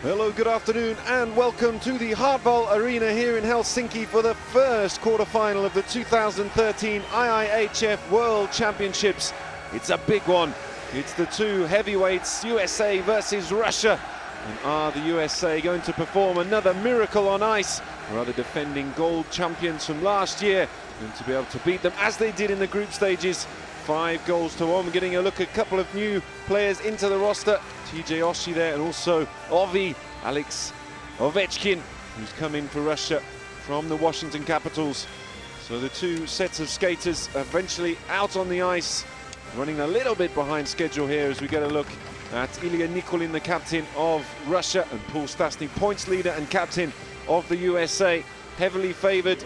Hello, good afternoon and welcome to the Hardball Arena here in Helsinki for the first quarter-final of the 2013 IIHF World Championships. It's a big one. It's the two heavyweights, USA versus Russia. And are the USA going to perform another miracle on ice? Or are the defending gold champions from last year going to be able to beat them as they did in the group stages? 5-1. We're getting a look at a couple of new players into the roster. TJ Oshie there, and also Alex Ovechkin, who's come in for Russia from the Washington Capitals. So the two sets of skaters eventually out on the ice, running a little bit behind schedule here as we get a look at Ilya Nikulin, the captain of Russia, and Paul Stastny, points leader and captain of the USA. Heavily favoured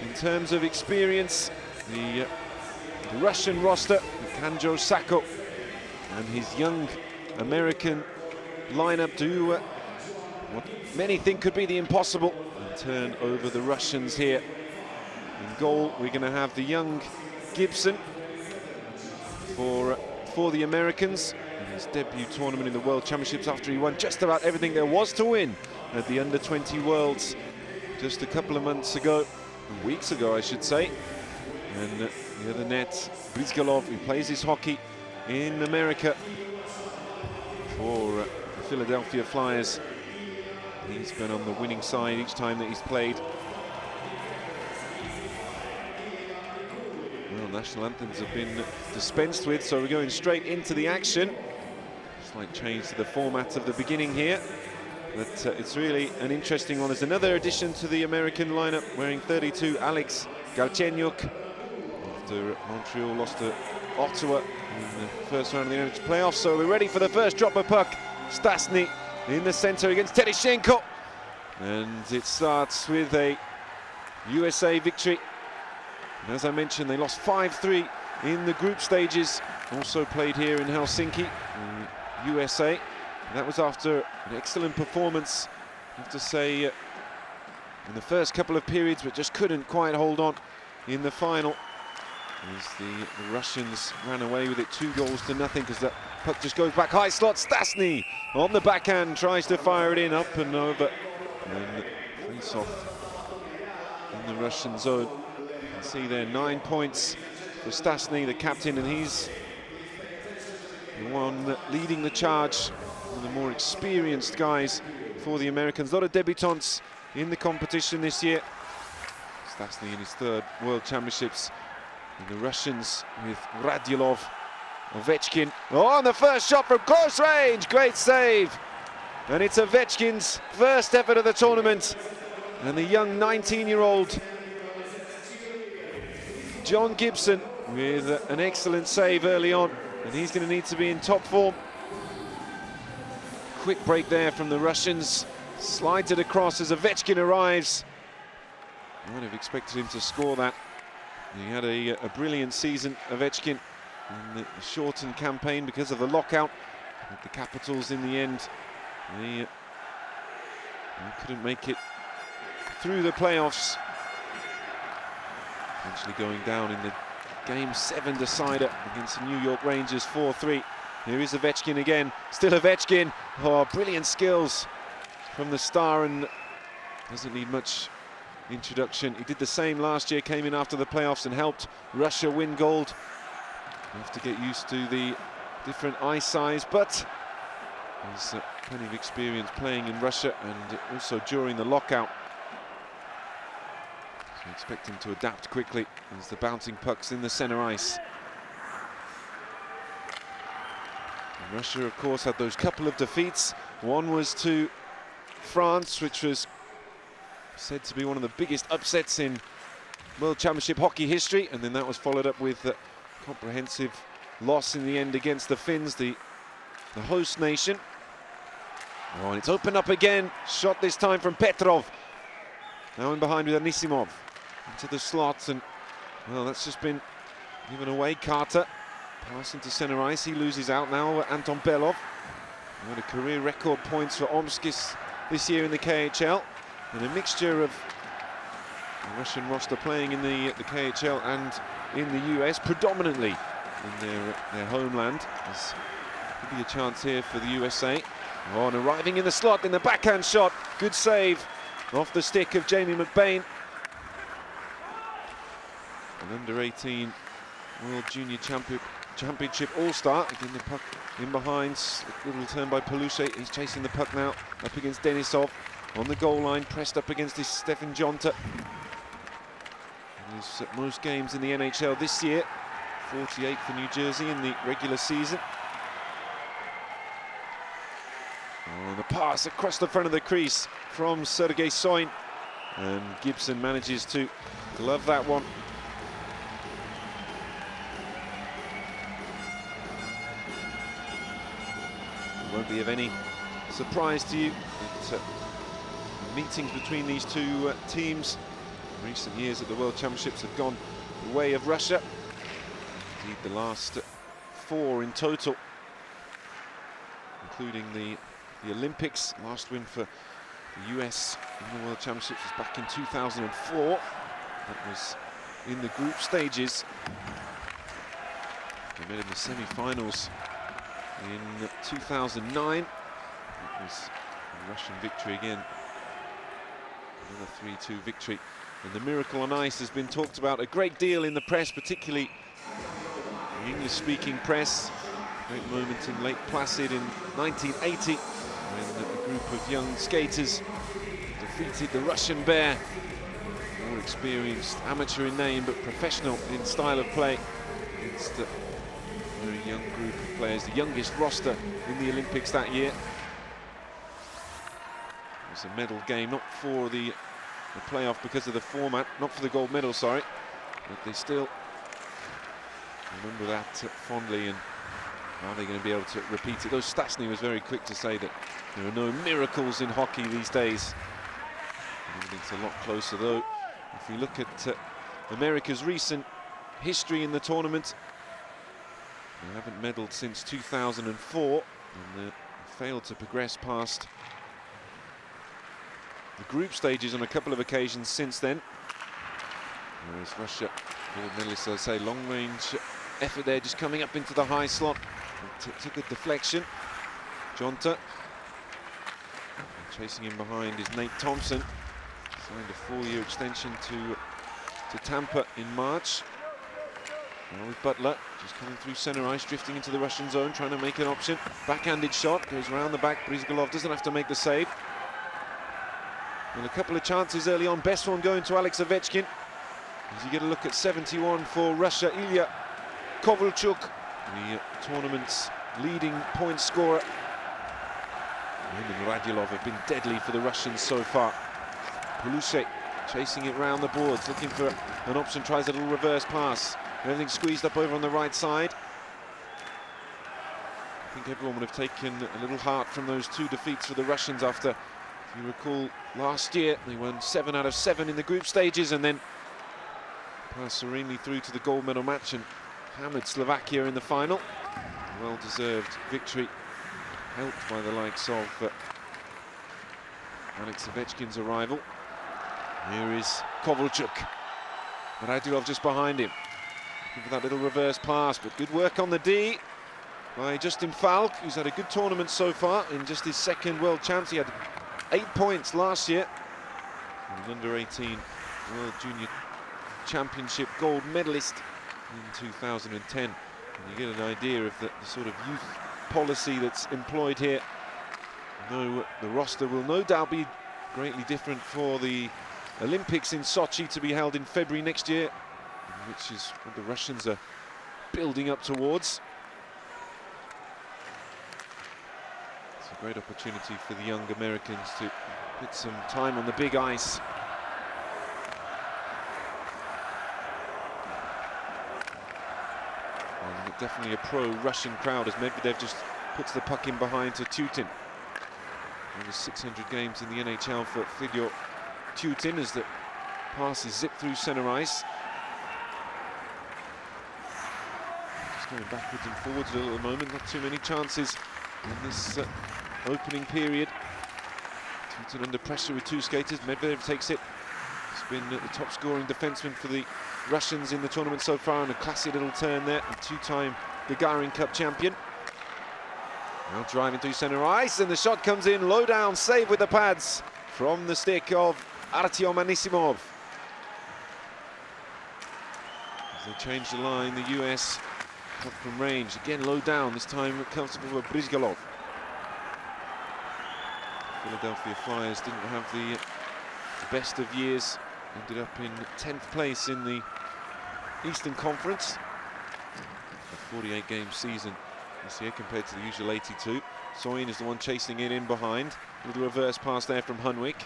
in terms of experience. The Russian roster, Kanjo Sako and his young American lineup do what many think could be the impossible and turn over the Russians here. In goal, we're going to have the young Gibson for the Americans in his debut tournament in the World Championships after he won just about everything there was to win at the Under-20 Worlds just a couple of months ago, weeks ago I should say. And the other net, Brizgalov, who plays his hockey in America for the Philadelphia Flyers. He's been on the winning side each time that he's played. Well, national anthems have been dispensed with, so we're going straight into the action. Slight change to the format of the beginning here, but it's really an interesting one. There's another addition to the American lineup, wearing 32, Alex Galchenyuk. After Montreal lost to Ottawa in the first round of the NHL playoffs. So we're ready for the first drop of puck. Stastny in the center against Tereshchenko. And it starts with a USA victory. And as I mentioned, they lost 5-3 in the group stages. Also played here in Helsinki, in USA. And that was after an excellent performance, I have to say, in the first couple of periods, but just couldn't quite hold on in the final. As the Russians ran away with it 2-0 because that puck just goes back high slot. Stastny on the backhand tries to fire it in, up and over, and face off in the Russian zone. You can see there 9 points for Stastny, the captain, and he's the one leading the charge, one of the more experienced guys for the Americans. A lot of debutants in the competition this year. Stastny in his third World Championships. And the Russians with Radulov, Ovechkin. Oh, and the first shot from close range, great save. And it's Ovechkin's first effort of the tournament. And the young 19-year-old John Gibson with an excellent save early on. And he's going to need to be in top form. Quick break there from the Russians. Slides it across as Ovechkin arrives. I might have expected him to score that. He had a brilliant season, Ovechkin, in the shortened campaign because of the lockout. But the Capitals, in the end, they couldn't make it through the playoffs. Eventually going down in the Game 7 decider against the New York Rangers, 4-3. Here is Ovechkin again, still Ovechkin. Oh, brilliant skills from the star, and doesn't need much introduction. He did the same last year, came in after the playoffs and helped Russia win gold. You have to get used to the different ice size, but he's plenty of experience playing in Russia and also during the lockout. So expect him to adapt quickly as the bouncing puck's in the center ice. And Russia, of course, had those couple of defeats. One was to France, which was said to be one of the biggest upsets in World Championship hockey history, and then that was followed up with a comprehensive loss in the end against the Finns, the host nation. Oh, and it's opened up again. Shot this time from Petrov. Now in behind with Anisimov into the slot, and well, that's just been given away. Carter passing to center ice. He loses out now. Anton Belov. He had a career record points for Omskis this year in the KHL. And a mixture of the Russian roster playing in the KHL and in the US, predominantly in their homeland. There's could be a chance here for the USA. Oh, and arriving in the slot in the backhand shot. Good save off the stick of Jamie McBain. An under-18 World Junior Championship All-Star. Again, the puck in behind. Little turn by Peluche. He's chasing the puck now up against Denisov. On the goal line, pressed up against his Stefan Jonta. He's at most games in the NHL this year. 48 for New Jersey in the regular season. Oh, the pass across the front of the crease from Sergei Soin. And Gibson manages to glove that one. It won't be of any surprise to you that meetings between these two teams in recent years at the World Championships have gone the way of Russia. Indeed, the last 4 in total, including the Olympics. Last win for the US in the World Championships was back in 2004. That was in the group stages. They met in the semi-finals in 2009. It was a Russian victory again. Another 3-2 victory. And the miracle on ice has been talked about a great deal in the press, particularly the English-speaking press. Great moment in Lake Placid in 1980 when a group of young skaters defeated the Russian Bear. More experienced, amateur in name, but professional in style of play, against a very young group of players, the youngest roster in the Olympics that year. It was a medal game, not for the playoff because of the format, not for the gold medal, sorry, but they still remember that fondly, and are they going to be able to repeat it? Though Stastny was very quick to say that there are no miracles in hockey these days. Everything's a lot closer, though. If we look at America's recent history in the tournament, they haven't medalled since 2004, and they failed to progress past the group stages on a couple of occasions since then. Whereas Russia, gold medalists, I say, long-range effort there, just coming up into the high slot. Took a deflection. Jonta. Chasing him behind is Nate Thompson. Signed a 4-year extension to Tampa in March. Now with Butler, just coming through center ice, drifting into the Russian zone, trying to make an option. Backhanded shot, goes around the back. Brizgalov doesn't have to make the save. And a couple of chances early on, best one going to Alex Ovechkin. As you get a look at 71 for Russia, Ilya Kovalchuk, the tournament's leading point scorer. Him and Radulov have been deadly for the Russians so far. Peluche chasing it round the boards, looking for an option, tries a little reverse pass. Everything squeezed up over on the right side. I think everyone would have taken a little heart from those 2 defeats for the Russians after, if you recall, last year they won 7 out of 7 in the group stages and then passed serenely through to the gold medal match and hammered Slovakia in the final. Well-deserved victory, helped by the likes of Alex Ovechkin's arrival. Here is Kovalchuk, Radulov just behind him. Looking for that little reverse pass, but good work on the D by Justin Falk, who's had a good tournament so far in just his 2nd World Champs. He had 8 points last year. An under-18 World Junior Championship gold medalist in 2010. And you get an idea of the sort of youth policy that's employed here. Though the roster will no doubt be greatly different for the Olympics in Sochi to be held in February next year, which is what the Russians are building up towards. It's a great opportunity for the young Americans to put some time on the big ice. And definitely a pro-Russian crowd as Medvedev just puts the puck in behind to Tutin. Over 600 games in the NHL for Fyodor Tutin as the pass is zipped through center ice. Just going backwards and forwards a little at the moment, not too many chances in this opening period. Tutin under pressure with 2 skaters. Medvedev takes it. He's been the top scoring defenseman for the Russians in the tournament so far, and a classy little turn there, a 2-time Gagarin Cup champion. Now driving through centre ice, and the shot comes in low down, save with the pads from the stick of Artyom Anisimov. As they change the line, the US up from range, again low down, this time comfortable for Brizgalov. Philadelphia Flyers didn't have the best of years, ended up in 10th place in the Eastern Conference. A 48-game season this year compared to the usual 82. Soin is the one chasing it in behind. A little reverse pass there from Hunwick.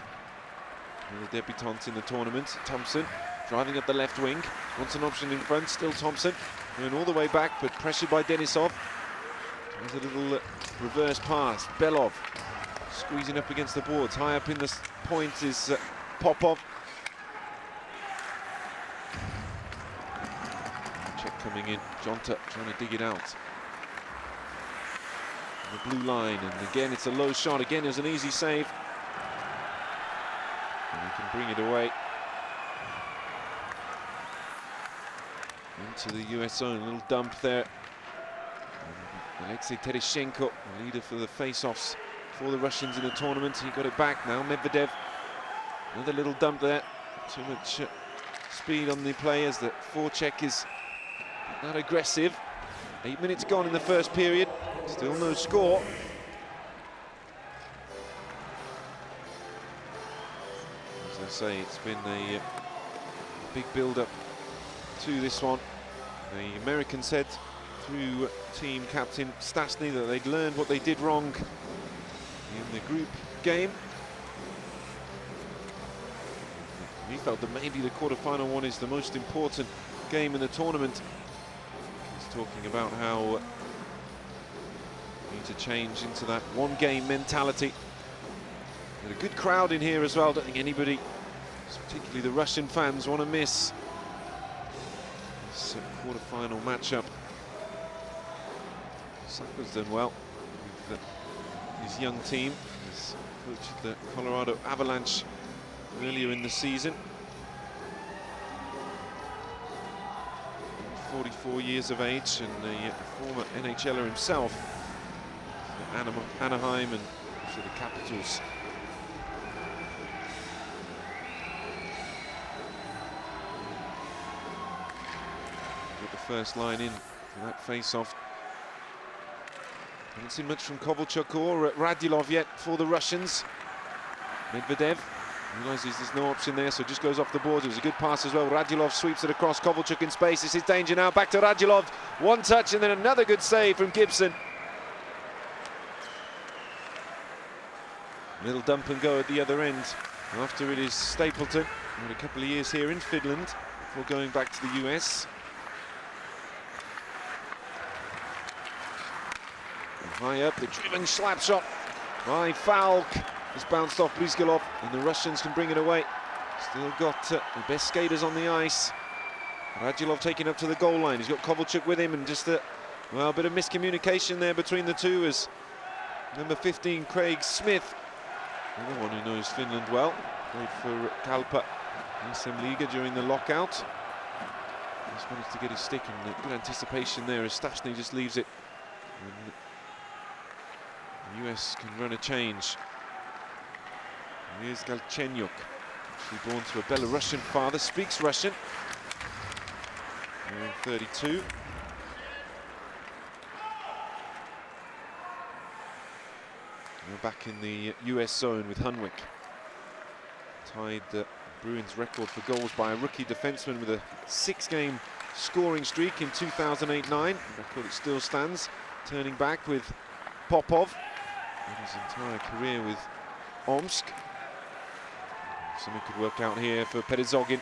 The debutant in the tournament, Thompson, driving up the left wing. Wants an option in front, still Thompson. Going all the way back, but pressured by Denisov. There's a little reverse pass. Belov squeezing up against the boards. High up in the point is Popov. Check coming in. Jonta trying to dig it out. The blue line, and again it's a low shot. Again, it was an easy save. And he can bring it away. Into the US zone, a little dump there. Alexei Tereshenko, the leader for the face-offs for the Russians in the tournament. He got it back now. Medvedev, another little dump there. Too much speed on the players. The forecheck is not aggressive. 8 minutes gone in the first period. Still no score. As I say, it's been a big build-up to this one. The American said through team captain Stastny that they'd learned what they did wrong in the group game. He felt that maybe the quarter-final one is the most important game in the tournament. He's talking about how we need to change into that one-game mentality. Got a good crowd in here as well. Don't think anybody, particularly the Russian fans, want to miss this quarter-final matchup. Saka's done well with his young team. He's coached the Colorado Avalanche earlier in the season. 44 years of age and a former NHLer himself. Anaheim and for the Capitals. Got the first line in for that face-off. Haven't seen much from Kovalchuk or Radulov yet for the Russians. Medvedev realizes there's no option there, so just goes off the board. It was a good pass as well. Radulov sweeps it across. Kovalchuk in space. This is danger now. Back to Radulov. One touch and then another good save from Gibson. Little dump and go at the other end. After it is Stapleton. Had a couple of years here in Finland before going back to the US. And high up, the driven slap shot by Falk. It's bounced off Brizgalov, and the Russians can bring it away. Still got the best skaters on the ice. Radulov taking up to the goal line. He's got Kovalchuk with him, and just a bit of miscommunication there between the two as number 15, Craig Smith, another one who knows Finland well, played for Kalpa in SM Liga during the lockout. Just managed to get his stick, and good anticipation there as Stastny just leaves it. And the US can run a change. Here's Galchenyuk, actually born to a Belarusian father, speaks Russian. 32. We're back in the US zone with Hunwick. Tied the Bruins record for goals by a rookie defenseman with a 6-game scoring streak in 2008-09. Record that still stands. Turning back with Popov and his entire career with Omsk. Something could work out here for Perezogin.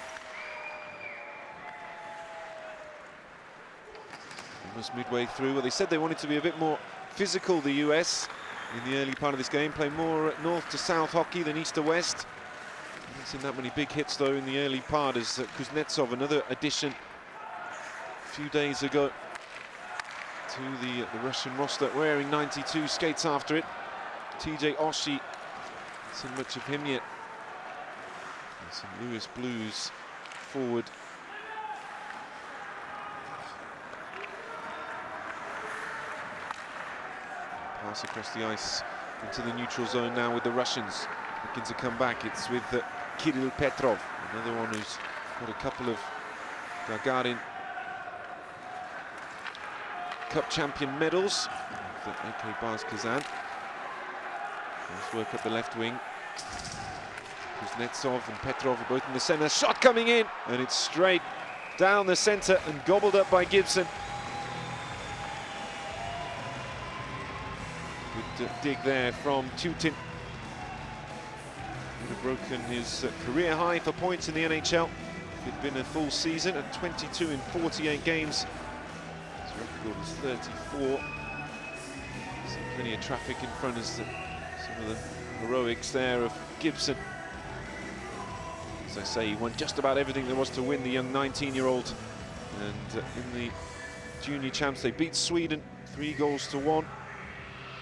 Almost midway through. Well, they said they wanted to be a bit more physical, the US, in the early part of this game. Play more north to south hockey than east to west. Haven't seen that many big hits, though, in the early part as Kuznetsov, another addition a few days ago to the Russian roster, wearing 92, skates after it. TJ Oshie, haven't seen much of him yet. Some Lewis Blues forward. Pass across the ice into the neutral zone now with the Russians looking to come back. It's with Kirill Petrov, another one who's got a couple of Gagarin Cup champion medals. The AK Bars Kazan. Nice work up the left wing. Kuznetsov and Petrov are both in the centre. Shot coming in, and it's straight down the centre and gobbled up by Gibson. Good dig there from Tutin. Would have broken his career high for points in the NHL. If it'd been a full season at 22 in 48 games. His record was 34. So plenty of traffic in front of some of the heroics there of Gibson. As I say, he won just about everything there was to win, the young 19-year-old. And in the junior champs, they beat Sweden 3-1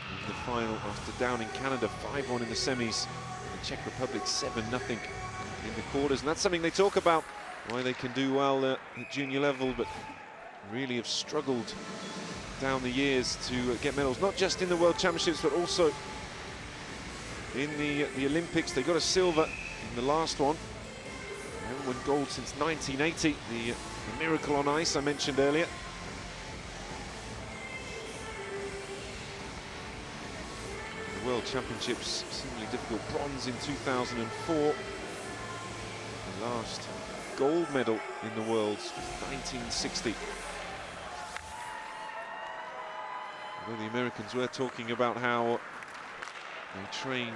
in the final after downing Canada 5-1 in the semis. And the Czech Republic 7-0 in the quarters. And that's something they talk about, why they can do well at junior level, but really have struggled down the years to get medals, not just in the World Championships, but also in the Olympics. They got a silver in the last one. They haven't won gold since 1980, the miracle on ice I mentioned earlier. The World Championships seemingly difficult. Bronze in 2004. The last gold medal in the Worlds was 1960. Although the Americans were talking about how they train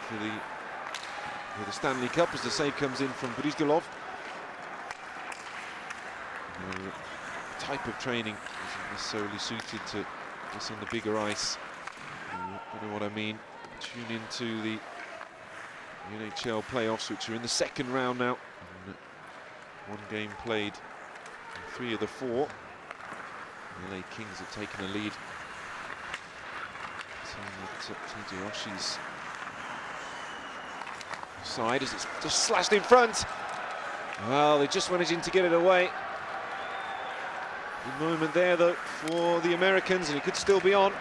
for the Stanley Cup as the save comes in from Brizgalov. The type of training isn't necessarily suited to this on the bigger ice. You know what I mean. Tune into the NHL playoffs, which are in the second round now. And one game played in 3 of the 4. The LA Kings have taken a lead. Tadeusz's side as it's just slashed in front. Well, they just managing to get it away. Good moment there, though, for the Americans, and it could still be on.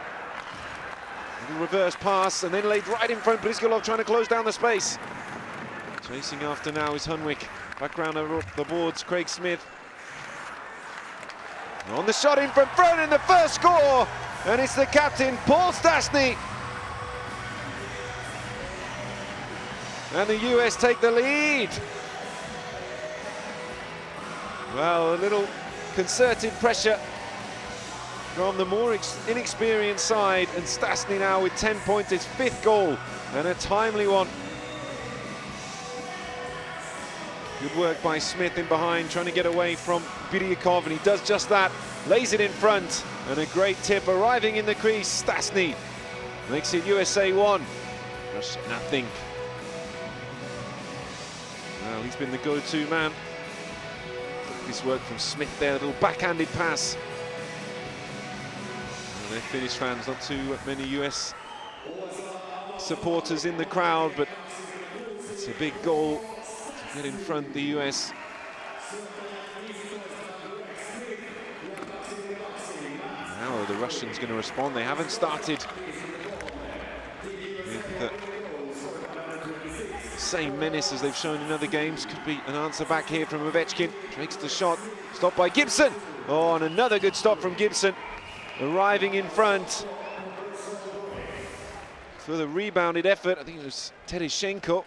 Little reverse pass, and then laid right in front. Brizgalov trying to close down the space. Chasing after now is Hunwick. Back round the boards, Craig Smith. On the shot in from front, and the first score, and it's the captain, Paul Stastny. And the US take the lead. Well, a little concerted pressure from the more inexperienced side, and Stastny now with 10 points, his 5th goal, and a timely one. Good work by Smith in behind, trying to get away from Biryakov, and he does just that. Lays it in front, and a great tip arriving in the crease. Stastny makes it USA 1, Russia nothing. Well, he's been the go-to man. This work from Smith there, a little backhanded pass. And they're Finnish fans, not too many US supporters in the crowd, but it's a big goal to get in front the US. How are the Russians going to respond? They haven't started with the same menace as they've shown in other games. Could be an answer back here from Ovechkin. Takes the shot, stopped by Gibson. Oh, and another good stop from Gibson. Arriving in front for the rebounded effort. I think it was Tereshchenko.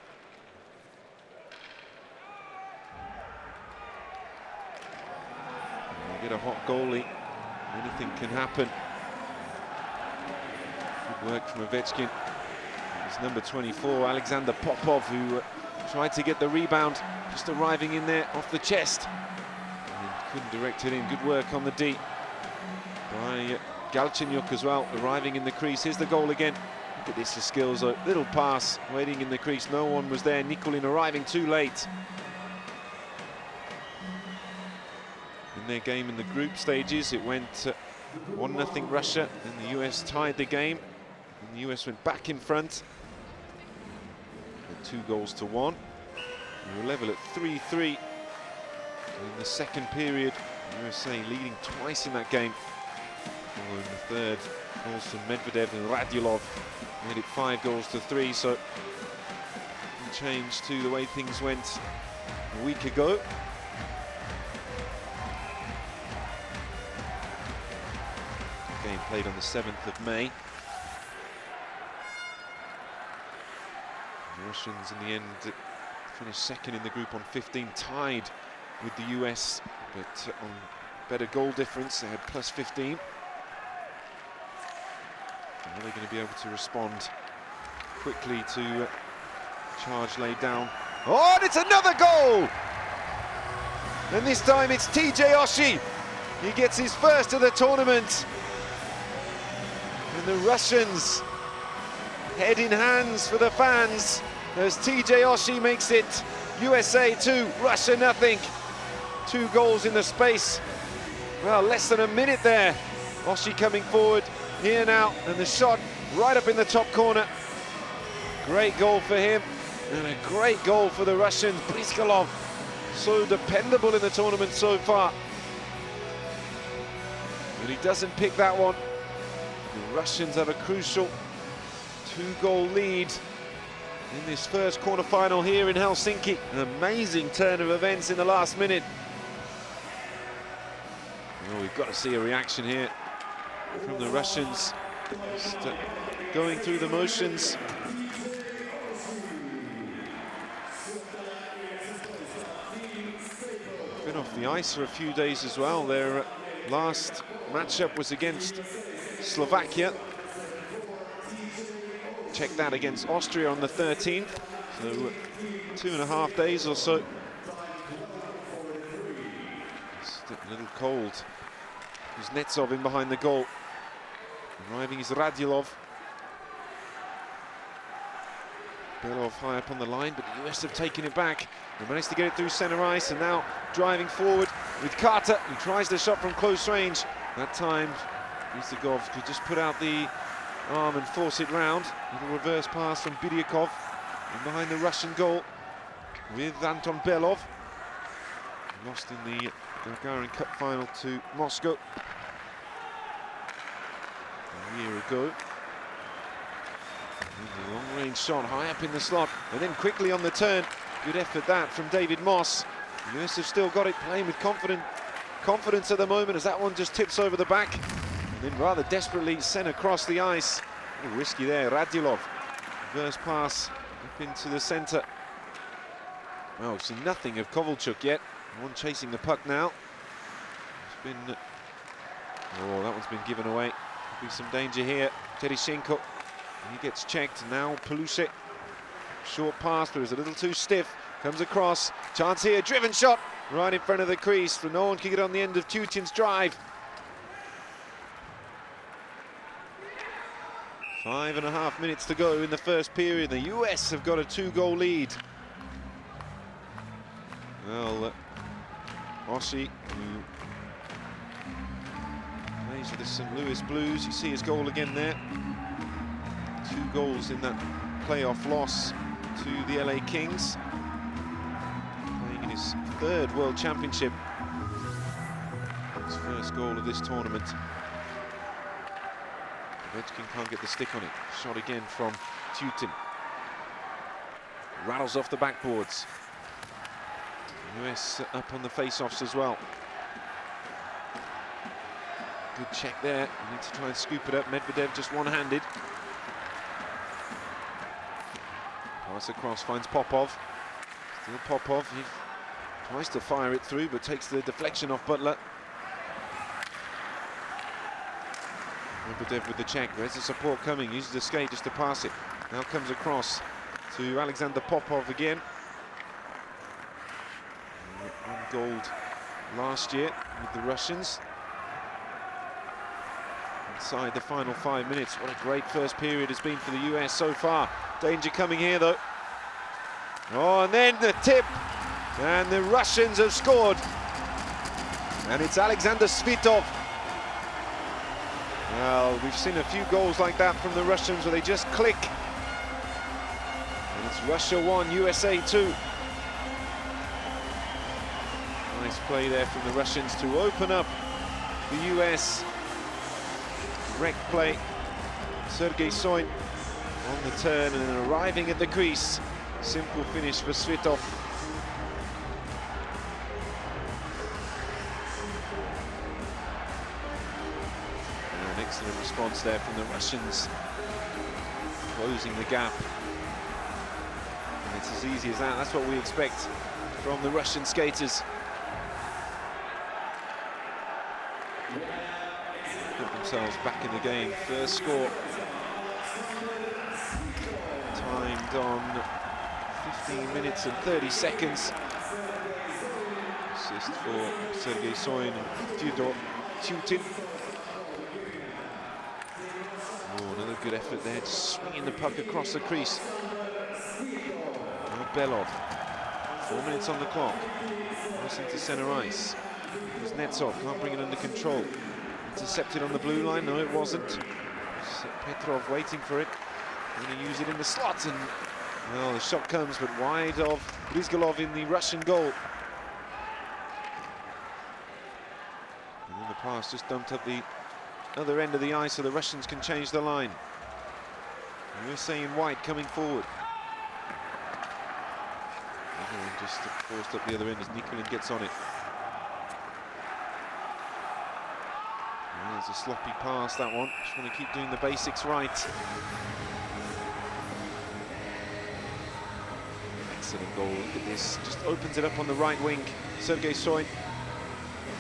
You get a hot goalie, anything can happen. Good work from Ovechkin. It's number 24, Alexander Popov, who tried to get the rebound, just arriving in there off the chest. And couldn't direct it in. Good work on the D by Galchenyuk as well, arriving in the crease. Here's the goal again. Look at this, the skills, a little pass, waiting in the crease. No one was there. Nikulin arriving too late. In their game in the group stages, it went 1-0 Russia, and the US tied the game. And the US went back in front. 2-1. We were level at 3-3 in the second period. USA leading twice in that game. Following the third, goals from Medvedev and Radulov made it 5-3, so a change to the way things went a week ago. Game played on the 7th of May. The Russians in the end finished second in the group on 15, tied with the US, but on better goal difference. They had +15. Are they going to be able to respond quickly to charge laid down? Oh, and it's another goal! And this time it's TJ Oshie. He gets his first of the tournament. And the Russians head in hands for the fans as TJ Oshie makes it USA 2, Russia nothing. 2 goals in the space, well, less than a minute there. Oshie coming forward here now, and the shot right up in the top corner. Great goal for him, and a great goal for the Russians. Briskalov, so dependable in the tournament so far. But he doesn't pick that one. The Russians have a crucial 2-goal lead in this first quarter-final here in Helsinki. An amazing turn of events in the last minute. Oh, we've got to see a reaction here from the Russians. Just going through the motions. Been off the ice for a few days as well. Their last matchup was against Slovakia. Check that, against Austria on the 13th. So 2.5 days or so. Just a little cold. Kuznetsov in behind the goal. Arriving is Radulov. Belov high up on the line, but the US have taken it back. They managed to get it through centre ice, and now driving forward with Carter, who tries the shot from close range. That time, Rizagov could just put out the arm and force it round. Little reverse pass from Biryakov in behind the Russian goal with Anton Belov. Lost in the Gagarin Cup final to Moscow a year ago. And the long-range shot high up in the slot, and then quickly on the turn. Good effort that from David Moss. The US have still got it, playing with confidence at the moment, as that one just tips over the back and then rather desperately sent across the ice. A little risky there. Radulov, reverse pass up into the centre. Well, we've seen nothing of Kovalchuk yet. One chasing the puck now. It's been... oh, that one's been given away. Could be some danger here. Tereshenko, he gets checked. Now Palushek. Short pass, but it was a little too stiff. Comes across. Chance here. Driven shot right in front of the crease. But no one can get on the end of Tutin's drive. 5.5 minutes to go in the first period. The US have got a 2-goal lead. Well, Oshie, who plays for the St. Louis Blues, you see his goal again there. 2 goals in that playoff loss to the LA Kings. Playing in his 3rd World Championship. His first goal of this tournament. Ovechkin can't get the stick on it. Shot again from Tutin. Rattles off the backboards. US up on the face-offs as well. Good check there. Need to try and scoop it up. Medvedev just one-handed. Pass across, finds Popov. Still Popov. He tries to fire it through, but takes the deflection off Butler. Medvedev with the check. Where's the support coming? Uses the skate just to pass it. Now comes across to Alexander Popov again. Won gold last year with the Russians. Inside the final 5 minutes. What a great first period has been for the US so far. Danger coming here though. Oh, and then the tip. And the Russians have scored. And it's Alexander Svitov. Well, we've seen a few goals like that from the Russians where they just click. And it's Russia 1, USA 2. Nice play there from the Russians to open up the US. Direct play. Sergei Soin on the turn and arriving at the crease. Simple finish for Svitov. An excellent response there from the Russians, closing the gap. And it's as easy as that. That's what we expect from the Russian skaters. Put themselves back in the game. First score timed on 15 minutes and 30 seconds. Assist for Sergei Soin and Fyodor Tutin. Oh, another good effort there, just swinging the puck across the crease. Now Belov, 4 minutes on the clock. Racing to centre ice. Kuznetsov can't bring it under control. Intercepted on the blue line, no it wasn't. Petrov waiting for it. Going to use it in the slot, and well, the shot comes, but wide of Brizgalov in the Russian goal. And then the pass just dumped up the other end of the ice so the Russians can change the line. And we're seeing White coming forward. Nikolin just forced up the other end as Nikolin gets on it. Well, there's a sloppy pass, that one. Just want to keep doing the basics right. Excellent goal, look at this. Just opens it up on the right wing. Sergei Soin.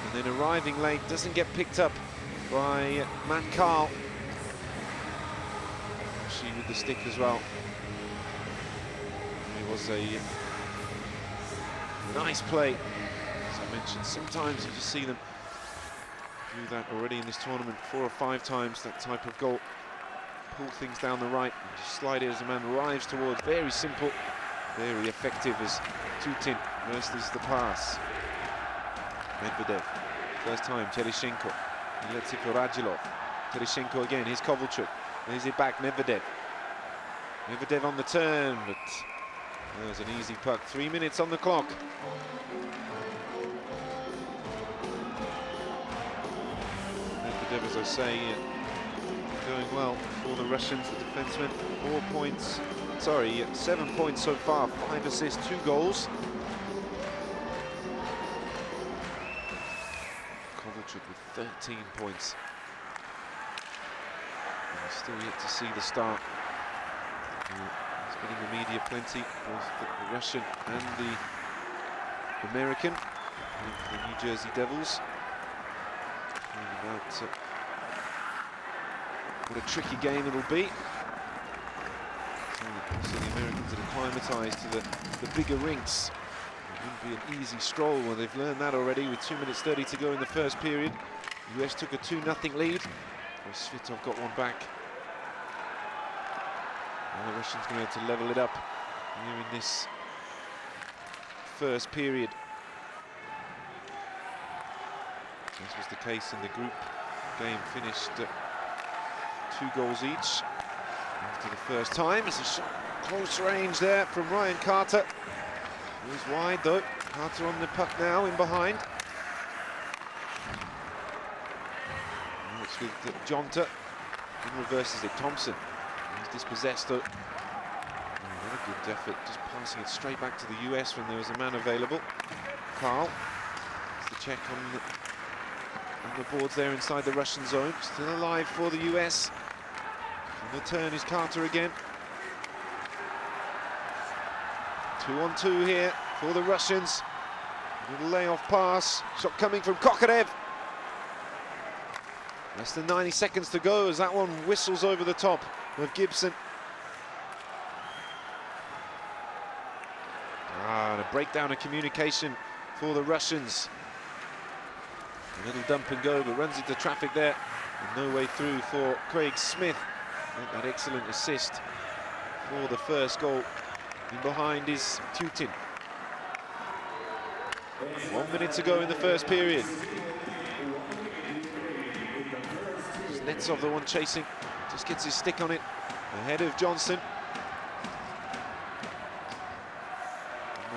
And then arriving late, doesn't get picked up by Matt Karl. She with the stick as well. It was a nice play. As I mentioned, sometimes you just see them do that already in this tournament 4 or 5 times, that type of goal. Pull things down the right and just slide it as a man arrives towards. Very simple, very effective as Tutin versus the pass. Medvedev, first time, Tereshenko. He lets it for Radulov. Tereshenko again, here's Kovalchuk. There's it back, Medvedev. Medvedev on the turn, but there's an easy puck. 3 minutes on the clock. Medvedev, as I say, going well for the Russians, the defensemen. 7 points so far, 5 assists, 2 goals. Kovalchuk with 13 points. And we're still yet to see the start. He's getting the media plenty, both the Russian and the American, the New Jersey Devils. About what a tricky game it'll be. So the Americans are acclimatized to the bigger rinks. It wouldn't be an easy stroll. Well, they've learned that already with 2 minutes 30 to go in the first period. The US took a 2-0 lead. Well, Svitov got one back. Now the Russians going to be able to level it up here in this first period. This was the case in the group game, finished 2 goals each after the first time. It's a shot close range there from Ryan Carter. It was wide though. Carter on the puck now, in behind. Now it's with Jonta. And reverses it. Thompson. He's dispossessed though. Oh, what a good effort, just passing it straight back to the US when there was a man available. Karl. It's the check on the boards there inside the Russian zone. Still alive for the US. On the turn is Carter again. 2-on-2 here for the Russians. Little layoff pass. Shot coming from Kokarev. Less than 90 seconds to go as that one whistles over the top of Gibson. And a breakdown of communication for the Russians. A little dump and go, but runs into traffic there. And no way through for Craig Smith. And that excellent assist for the first goal. In behind is Tutin. 1 minute to go in the first period. Kuznetsov, the one chasing, just gets his stick on it. Ahead of Johnson.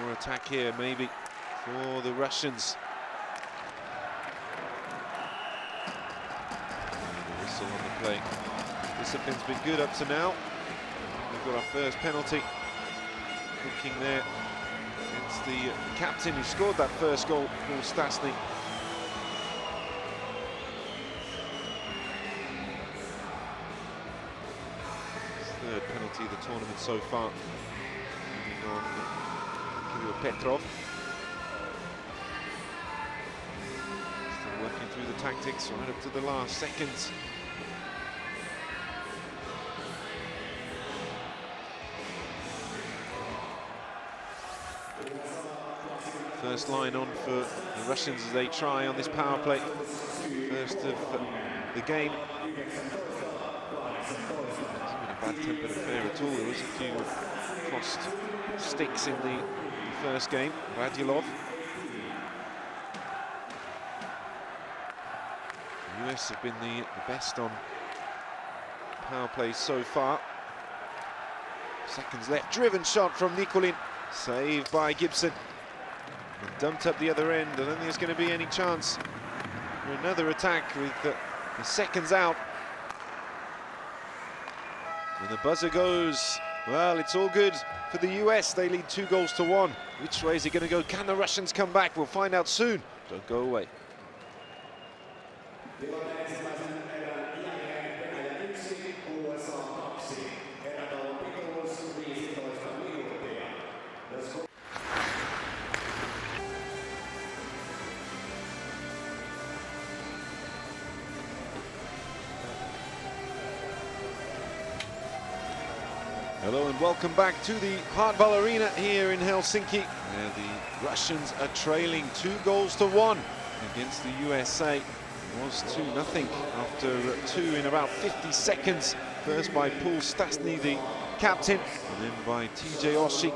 More attack here, maybe, for the Russians. play. Discipline's been good up to now. We've got our first penalty. Looking there. It's the captain who scored that first goal, Paul Stastny. Third penalty of the tournament so far. Moving on, Kirill Petrov. Still working through the tactics right up to the last seconds. First line on for the Russians as they try on this power play. First of the game. Bad tempered affair at all. There was a few crossed sticks in the first game. Radulov. The US have been the best on power plays so far. Seconds left. Driven shot from Nikulin. Saved by Gibson. And dumped up the other end. I don't think there's going to be any chance for another attack with the seconds out. When the buzzer goes, well, it's all good for the US. They lead 2-1. Which way is it going to go? Can the Russians come back? We'll find out soon. Don't go away. Hello and welcome back to the Hardball Arena here in Helsinki, where the Russians are trailing 2-1 against the USA. It was 2-0 after 2 in about 50 seconds. First by Paul Stastny, the captain, and then by TJ Oshie.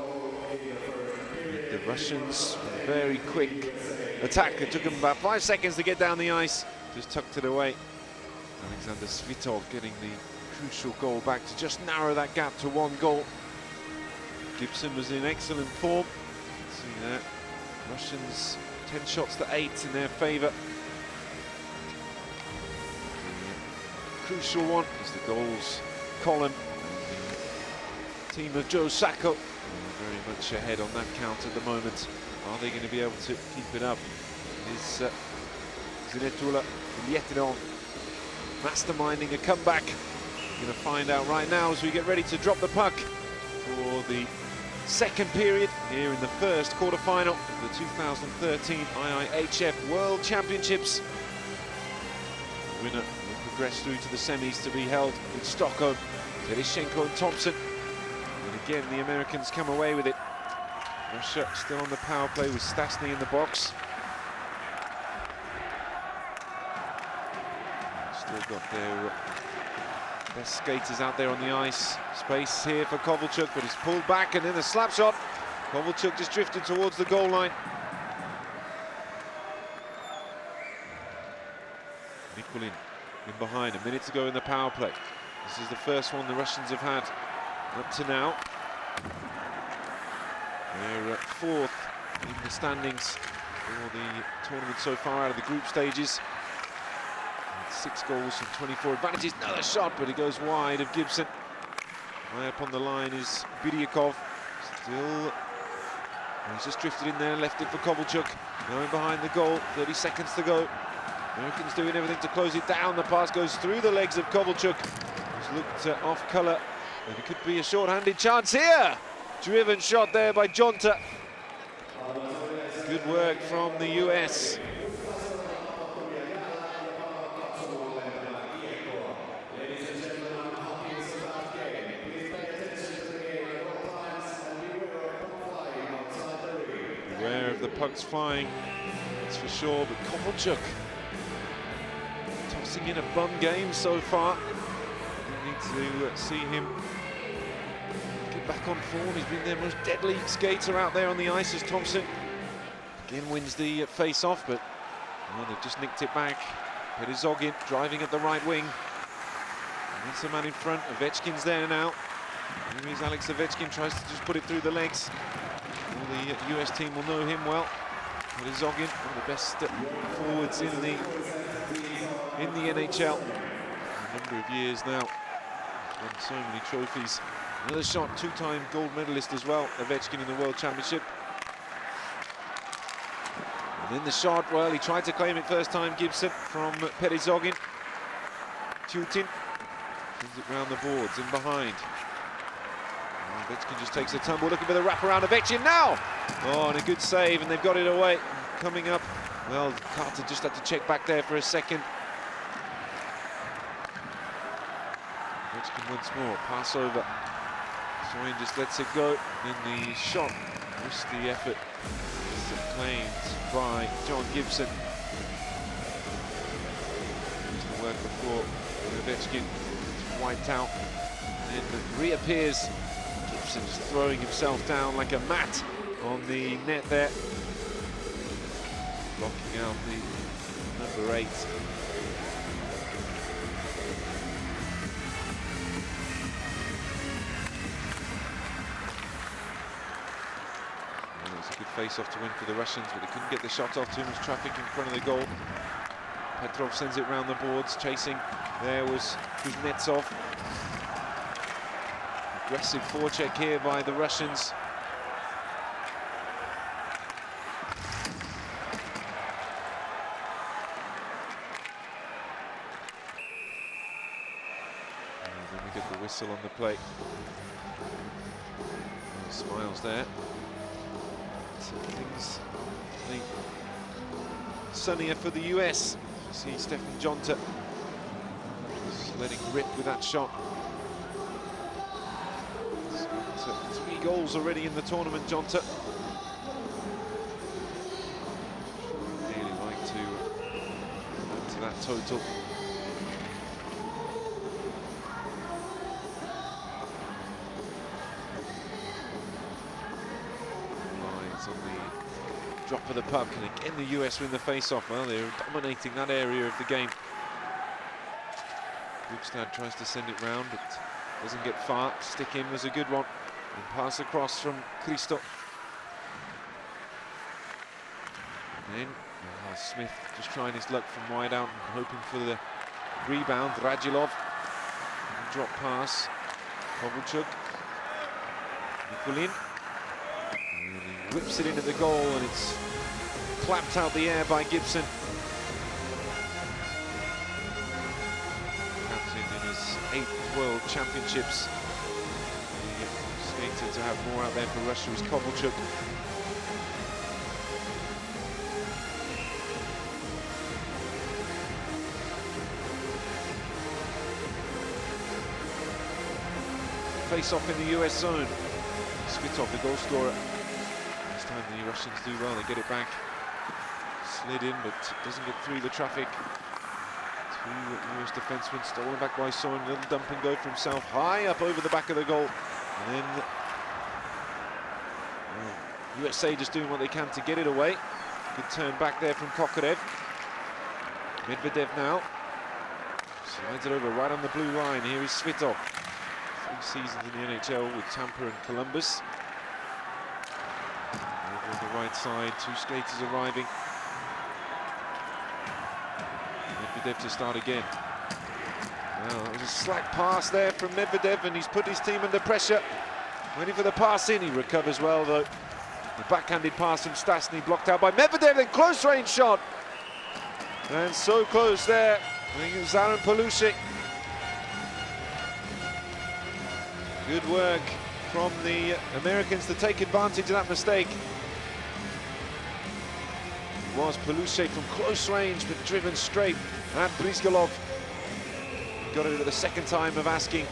With the Russians, a very quick attack. It took them about 5 seconds to get down the ice, just tucked it away. Alexander Svitov getting the crucial goal back to just narrow that gap to 1 goal. Gibson was in excellent form. See that. Russians 10 shots to 8 in their favour. The crucial one is the goals column. The team of Joe Sacco very much ahead on that count at the moment. Are they going to be able to keep it up? Is Zinetula Lietinov masterminding a comeback? We're going to find out right now as we get ready to drop the puck for the second period here in the first quarter-final of the 2013 IIHF World Championships. The winner will progress through to the semis to be held in Stockholm. Tereshchenko and Thompson. And again, the Americans come away with it. Russia still on the power play with Stastny in the box. Still got their best skaters out there on the ice. Space here for Kovalchuk, but he's pulled back, and then the slap shot. Kovalchuk just drifted towards the goal line. Nikulin in behind, a minute to go in the power play. This is the first one the Russians have had up to now. They're fourth in the standings for the tournament so far out of the group stages. 6 goals from 24 advantages. Another shot, but it goes wide of Gibson. High up on the line is Biryakov. Still, he's just drifted in there, left it for Kovalchuk. Now in behind the goal, 30 seconds to go. Americans doing everything to close it down. The pass goes through the legs of Kovalchuk, who's looked off colour. And it could be a short-handed chance here. Driven shot there by Jonta. Good work from the US. Beware of the pucks flying, that's for sure, but Kovalchuk tossing in a bum game so far. We need to see him get back on form. He's been their most deadly skater out there on the ice as Thompson again wins the face-off, but well, they've just nicked it back. Perezogin driving at the right wing. And that's the man in front. Ovechkin's there now. Here is Alex Ovechkin, tries to just put it through the legs. Well, the US team will know him well. Perezogin, one of the best forwards in the NHL. a number of years now. Won so many trophies. Another shot, two-time gold medalist as well, Ovechkin in the World Championship. And then the shot, well, he tried to claim it first time, Gibson, from Perezogin. Tutin sends it round the boards, in behind. And Ovechkin just takes a tumble, looking for the wraparound. Ovechkin now! Oh, and a good save, and they've got it away. Coming up, well, Carter just had to check back there for a second. Ovechkin once more, pass over. Soin just lets it go. Then the shot, risky effort, claimed by John Gibson. Used the work before Ovechkin wiped out. And then reappears. Gibson just throwing himself down like a mat on the net there. Blocking out the number 8. Face-off to win for the Russians, but they couldn't get the shot off. Too much traffic in front of the goal. Petrov sends it round the boards, chasing. There was Kuznetsov. Aggressive forecheck here by the Russians. And then we get the whistle on the plate. Smiles there. Things sunnier for the US. You see Stefan Jonta just letting rip with that shot. He's got 3 goals already in the tournament, Jonta. Really like to add to that total. On the drop of the puck, and again the US win the face-off. Well, they're dominating that area of the game. Bukestad tries to send it round, but doesn't get far. Stick in was a good one, and pass across from Christo. And then Smith just trying his luck from wide out and hoping for the rebound. Radulov, drop pass. Kovalchuk, Nikulin. Whips it into the goal, and it's clapped out the air by Gibson. Captain in his 8th World Championships. The skater to have more out there for Russia is Kovalchuk. Face-off in the US zone. Svitov, the goal scorer. Time the Russians do well, they get it back. Slid in, but doesn't get through the traffic. 2 US defensemen stolen back by Soin. Little dump and go for himself, high up over the back of the goal. And then USA just doing what they can to get it away. Good turn back there from Kokorev. Medvedev now. Slides it over right on the blue line. Here is Svitov. 3 seasons in the NHL with Tampa and Columbus. On the right side, 2 skaters arriving. Medvedev to start again. Well, that was a slack pass there from Medvedev, and he's put his team under pressure. Waiting for the pass in, he recovers well though. The backhanded pass from Stasny blocked out by Medvedev, then close range shot. And so close there. I think it was Zaran Palushik. Good work from the Americans to take advantage of that mistake. It was Palushik from close range, but driven straight at Brizgalov. Got it at the second time of asking,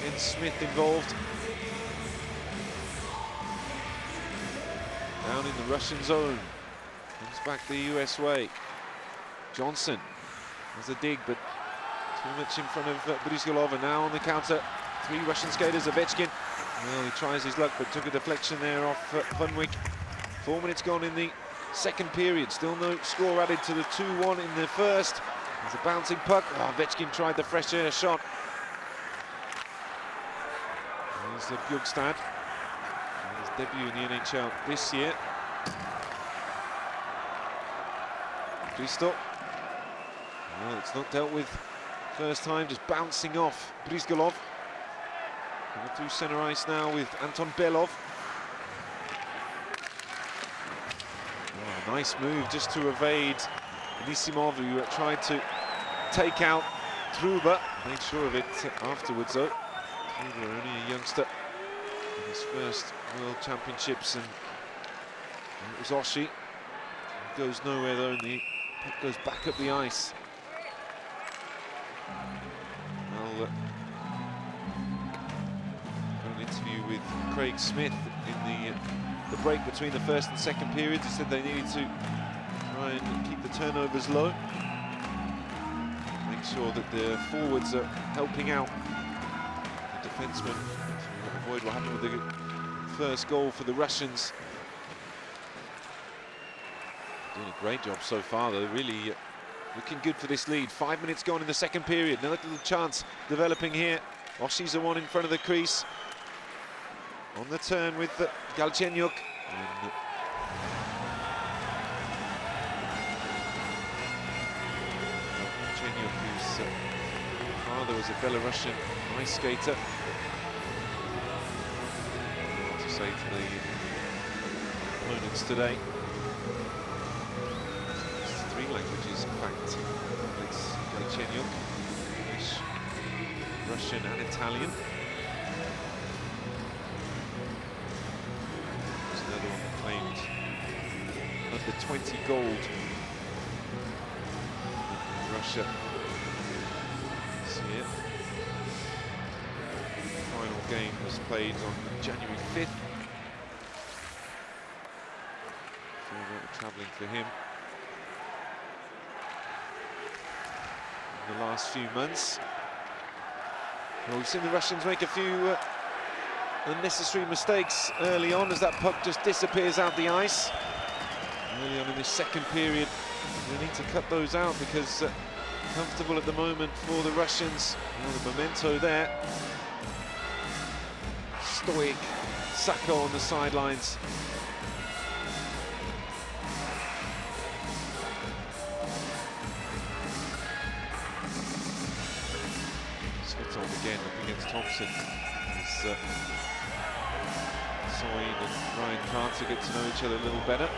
and Smith involved. Down in the Russian zone. Comes back the US way. Johnson has a dig, but too much in front of Brizgalov, and now on the counter. 3 Russian skaters, Ovechkin. Well, he tries his luck, but took a deflection there off Funwick. 4 minutes gone in the second period. Still no score added to the 2-1 in the first. There's a bouncing puck. Oh, Ovechkin tried the fresh air shot. There's the Bjugstad. His debut in the NHL this year. Christo. Well, it's not dealt with First time just bouncing off Brizgalov. Going through centre ice now with Anton Belov. Oh, nice move just to evade Anisimov, who tried to take out Truba. Made sure of it afterwards though. Truba, only a youngster in his first World Championships, and it was Oshie. He goes nowhere though, and the puck goes back up the ice. Well, an interview with Craig Smith in the break between the first and second periods. He said they needed to try and keep the turnovers low, make sure that the forwards are helping out the defensemen to avoid what happened with the first goal for the Russians. Doing a great job so far though, really looking good for this lead. 5 minutes gone in the second period. Another little chance developing here. Oshie's the one in front of the crease. On the turn with Galchenyuk. Galchenyuk, whose father was a Belarusian ice skater. What to say to the opponents today? It's 3 languages, in fact. It's Galchenyuk, English, Russian and Italian. Another one that claimed under 20 gold in Russia this year. The final game was played on January 5th. So travelling for him in the last few months. Well, we've seen the Russians make a few unnecessary mistakes early on as that puck just disappears out the ice. Early on in this second period, they need to cut those out because comfortable at the moment for the Russians. Well, the memento there. Stoic Sacco on the sidelines. Svitov again up against Thompson. Soin and Ryan Carter get to know each other a little better.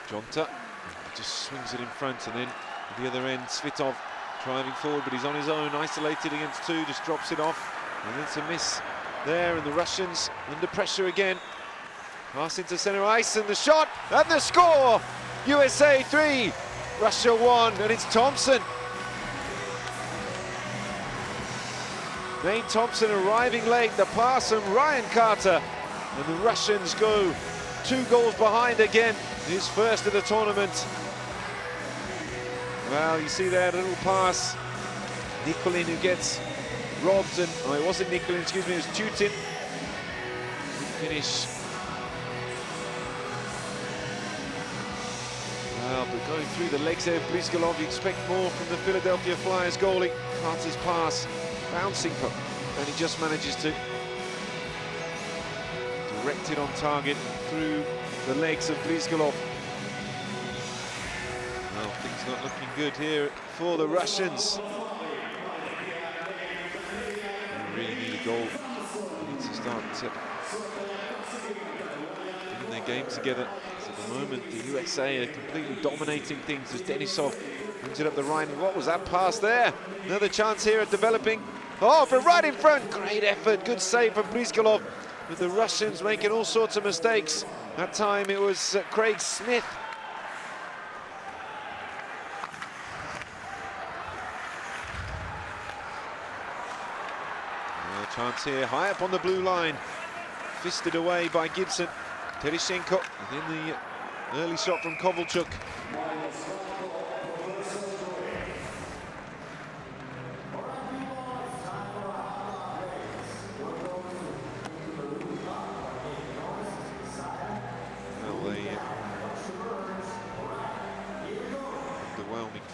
Jonta just swings it in front, and then at the other end Svitov driving forward, but he's on his own, isolated against two, just drops it off, and it's a miss there, and the Russians under pressure again. Pass into centre ice, and the shot, and the score! USA 3, Russia 1, and it's Thompson. Dane Thompson arriving late, the pass from Ryan Carter, and the Russians go 2 goals behind again, his first of the tournament. Well, you see there, a little pass. Nikolin who gets robbed, and oh, it wasn't Nikolin, excuse me, it was Tutin. Good finish. Well, but going through the legs there of Brizgalov, you expect more from the Philadelphia Flyers goalie. Carter's pass, bouncing puck, and he just manages to direct it on target through the legs of Brizgalov. Well, things not looking good here for the Russians. They really need a goal. They need to start getting their game together. So at the moment, the USA are completely dominating things as Denisov brings it up the right. What was that pass there? Another chance here at developing. Oh, from right in front. Great effort. Good save from Brizgalov. With the Russians making all sorts of mistakes. That time it was Craig Smith. Chance here, high up on the blue line, fisted away by Gibson. Tereshenko, and then the early shot from Kovalchuk. Well,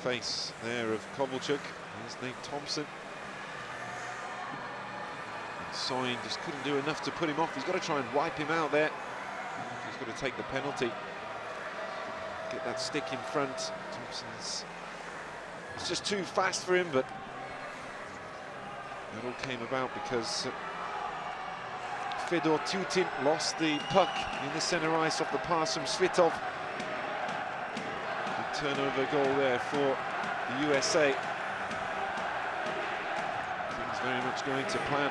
face there of Kovalchuk. Here's Nate Thompson. And Soin just couldn't do enough to put him off. He's got to try and wipe him out there. He's got to take the penalty. Get that stick in front. Thompson's... It's just too fast for him, but that all came about because Fedor Tutin lost the puck in the centre ice off the pass from Svitov. The turnover goal there for the USA. Things very much going to plan.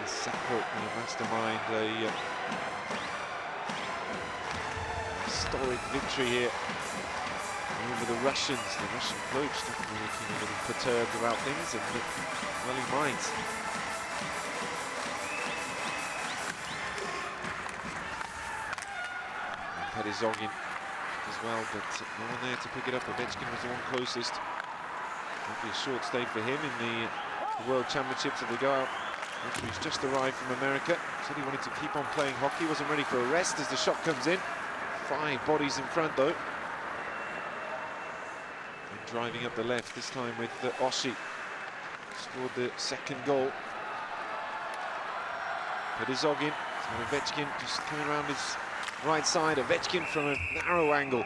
Sacco, the mastermind, a historic victory here over the Russians. The Russian coach definitely looking a little perturbed about things, and well, he might. Perizogin as well, but no one there to pick it up. Ovechkin was the one closest. Might be a short stay for him in the World Championships if they go out. He's just arrived from America. Said he wanted to keep on playing hockey. Wasn't ready for a rest as the shot comes in. 5 bodies in front though. And driving up the left this time with Oshie. Scored the second goal. Perizogin. Ovechkin just coming around his right side. Ovechkin from a narrow angle.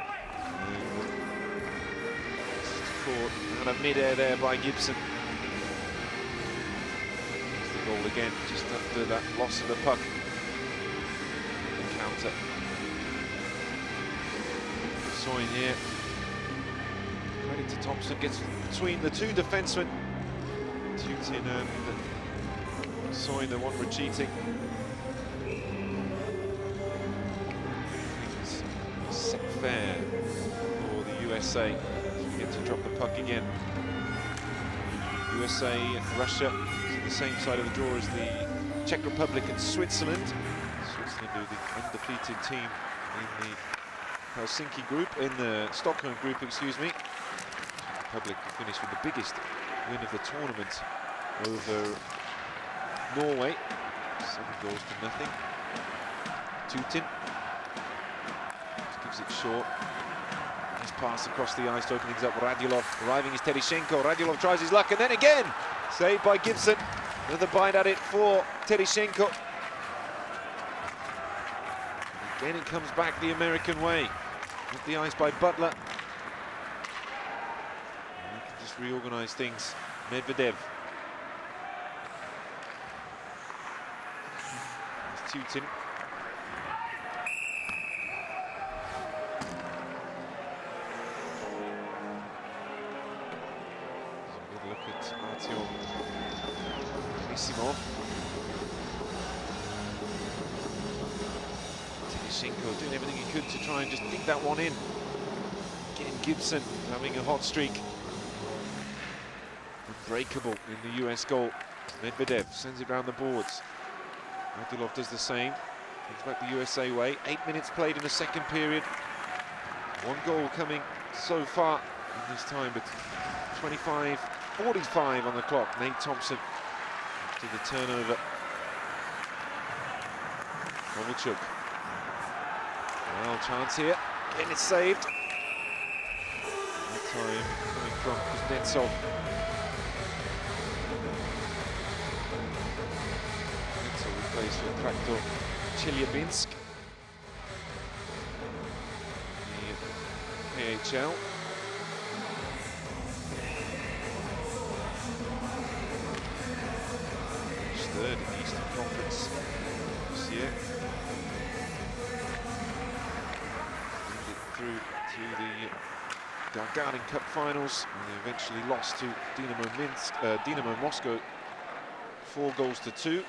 Caught out of mid-air there by Gibson. Goal again, just after that loss of the puck. The counter. Soin here. Credit to Thompson, gets between the two defensemen. Tutin and Soin, the one retreating. Things set fair for the USA. Get to drop the puck again. USA, Russia. The same side of the draw as the Czech Republic and Switzerland. Switzerland are the undefeated team in the Helsinki group, in the Stockholm group, excuse me. Czech Republic finished with the biggest win of the tournament over Norway. 7 goals to nothing. Tutin just gives it short. Nice pass across the ice to open things up. Radulov arriving is Tereschenko. Radulov tries his luck and then again saved by Gibson. Another bite at it for Tereschenko. Again it comes back the American way. Up the ice by Butler. And they can just reorganize things. Medvedev. There's Tutin. Good look at Artyom Anisimov. Tereschenko doing everything he could to try and just dig that one in. Again, Gibson having a hot streak. Unbreakable in the US goal. Medvedev sends it round the boards. Radulov does the same. Brings back the USA way. 8 minutes played in the second period. 1 goal coming so far in this time, but 25-45 on the clock. Nate Thompson to the turnover. Kovalchuk. Well, chance here. Again, it's saved. That time coming from Kuznetsov. Kuznetsov replaced with Traktor Chelyabinsk. The AHL. Third in the Eastern Conference this year. Made it through to the Gagarin Cup finals, and they eventually lost to Dynamo Moscow 4-2.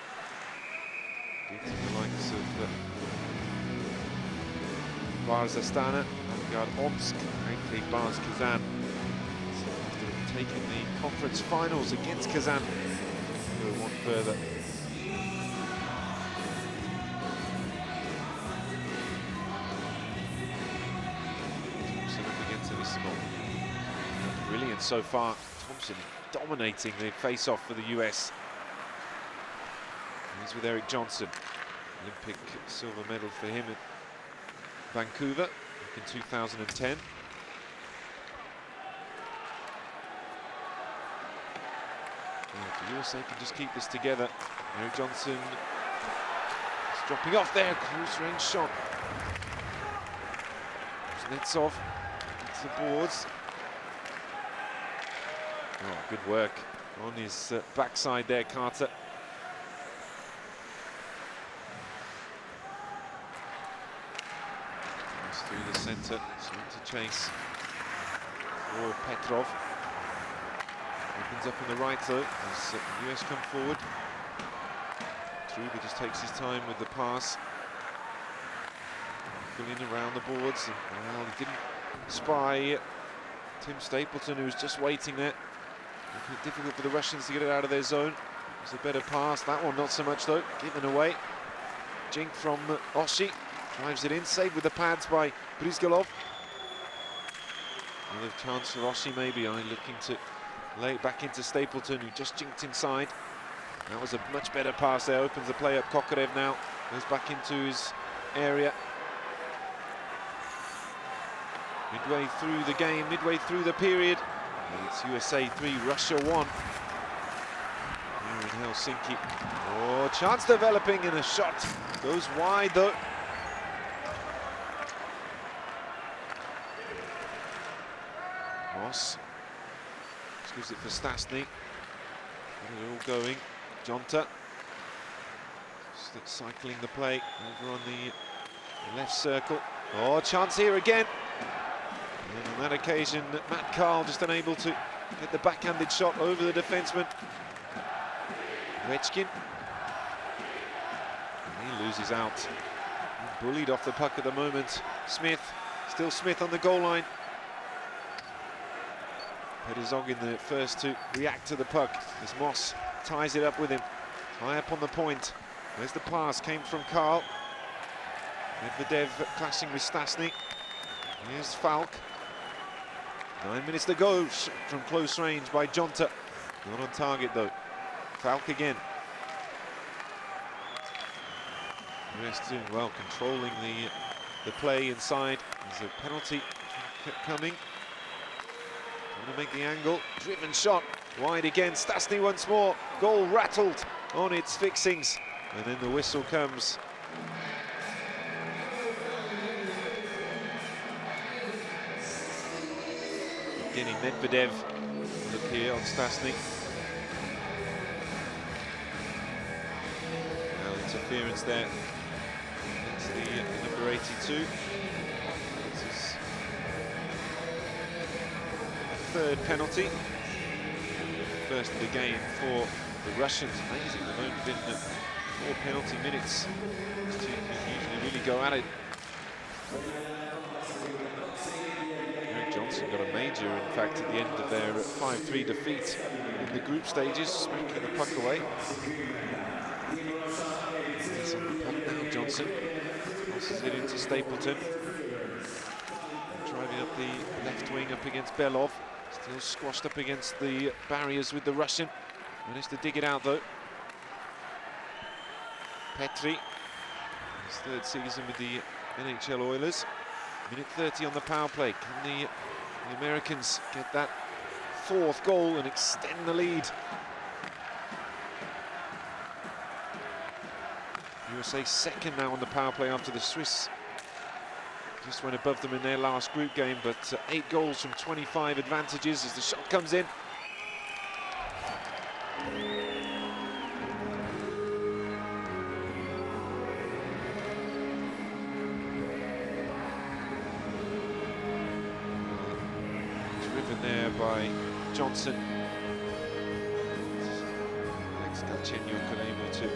Beating the likes of Bars Astana, Avangard Omsk, and Bars Kazan. So after taking the conference finals against Kazan, go one further. Brilliant so far. Thompson dominating the face-off for the US. He's with Eric Johnson. Olympic silver medal for him at Vancouver back in 2010. If the USA can just keep this together. Eric Johnson is dropping off there, close range shot. Kuznetsov hits the boards. Oh, good work on his backside there, Carter. Goes through the centre, so to chase for Petrov. Opens up on the right though, as the US come forward. Truba just takes his time with the pass. Pulling around the boards, and well, he didn't spy Tim Stapleton, who was just waiting there. Making it difficult for the Russians to get it out of their zone. It was a better pass, that one not so much though, given away. Jink from Oshie, drives it in, saved with the pads by Brizgalov. Another chance for Oshie maybe, looking to lay it back into Stapleton, who just jinked inside. That was a much better pass there, opens the play up. Kokorev now goes back into his area. Midway through the game, midway through the period. And it's USA 3, Russia 1. Here in Helsinki. Oh, chance developing, and a shot goes wide though. Moss gives it for Stasny. Got it all going. Jonta just cycling the play over on the left circle. Oh, chance here again. And on that occasion, Matt Carl just unable to get the backhanded shot over the defenseman. Wechkin. He loses out. Bullied off the puck at the moment. Smith, still Smith on the goal line. Pedizog in the first to react to the puck as Moss ties it up with him. High up on the point. There's the pass, came from Carl. Medvedev clashing with Stasny. Here's Falk. 9 minutes to go from close range by Jonta. Not on target though. Falk again. US doing well, controlling the play inside. There's a penalty kept coming. Trying to make the angle. Driven shot. Wide again. Stasny once more. Goal rattled on its fixings. And then the whistle comes. Getting Medvedev. Look here on Stasny. Now interference there. It's the number 82. This is third penalty. First of the game for the Russians. Amazing, they've only been 4 penalty minutes. These two can usually really go at it. Eric Johnson got a major, in fact, at the end of their 5-3 defeat in the group stages, smacking the puck away. He's on the puck now, Johnson. Tosses it into Stapleton. Driving up the left wing up against Belov. Still squashed up against the barriers with the Russian. Managed to dig it out though. Petri, his third season with the NHL Oilers. Minute 30 on the power play. Can the Americans get that 4th goal and extend the lead? USA second now on the power play after the Swiss just went above them in their last group game, but 8 goals from 25 advantages as the shot comes in. Driven there by Johnson. Alex Galchenyuk unable to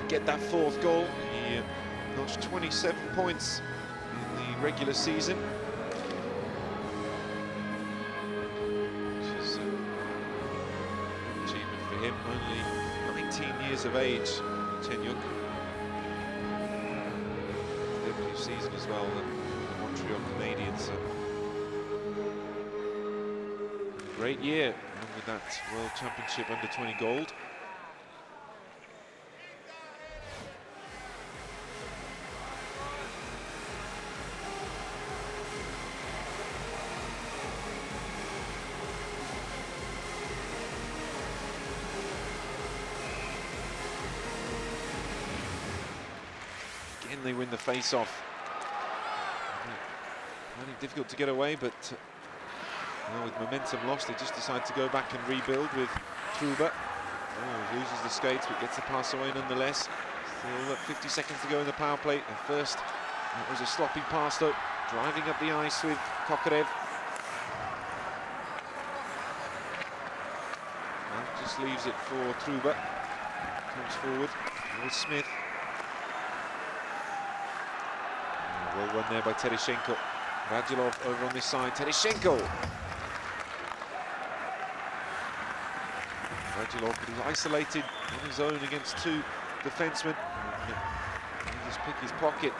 get that 4th goal. He notched 27 points in the regular season, which is an achievement for him. Only 19 years of age, Galchenyuk. Debut season as well, the Montreal Canadiens. A great year, along with that World Championship under 20 gold. Again, they win the face-off. Finding it difficult to get away, but well, with momentum lost, they just decide to go back and rebuild with Truba. Oh, loses the skates, but gets the pass away nonetheless. Still 50 seconds to go in the power play. At first, that was a sloppy pass, though. Driving up the ice with Kokorev. And just leaves it for Truba. Comes forward with Smith. Oh, well run there by Tereshenko. Radulov over on this side. Tereshenko. Radulov, but he's isolated on his own against two defensemen. He just pick his pocket.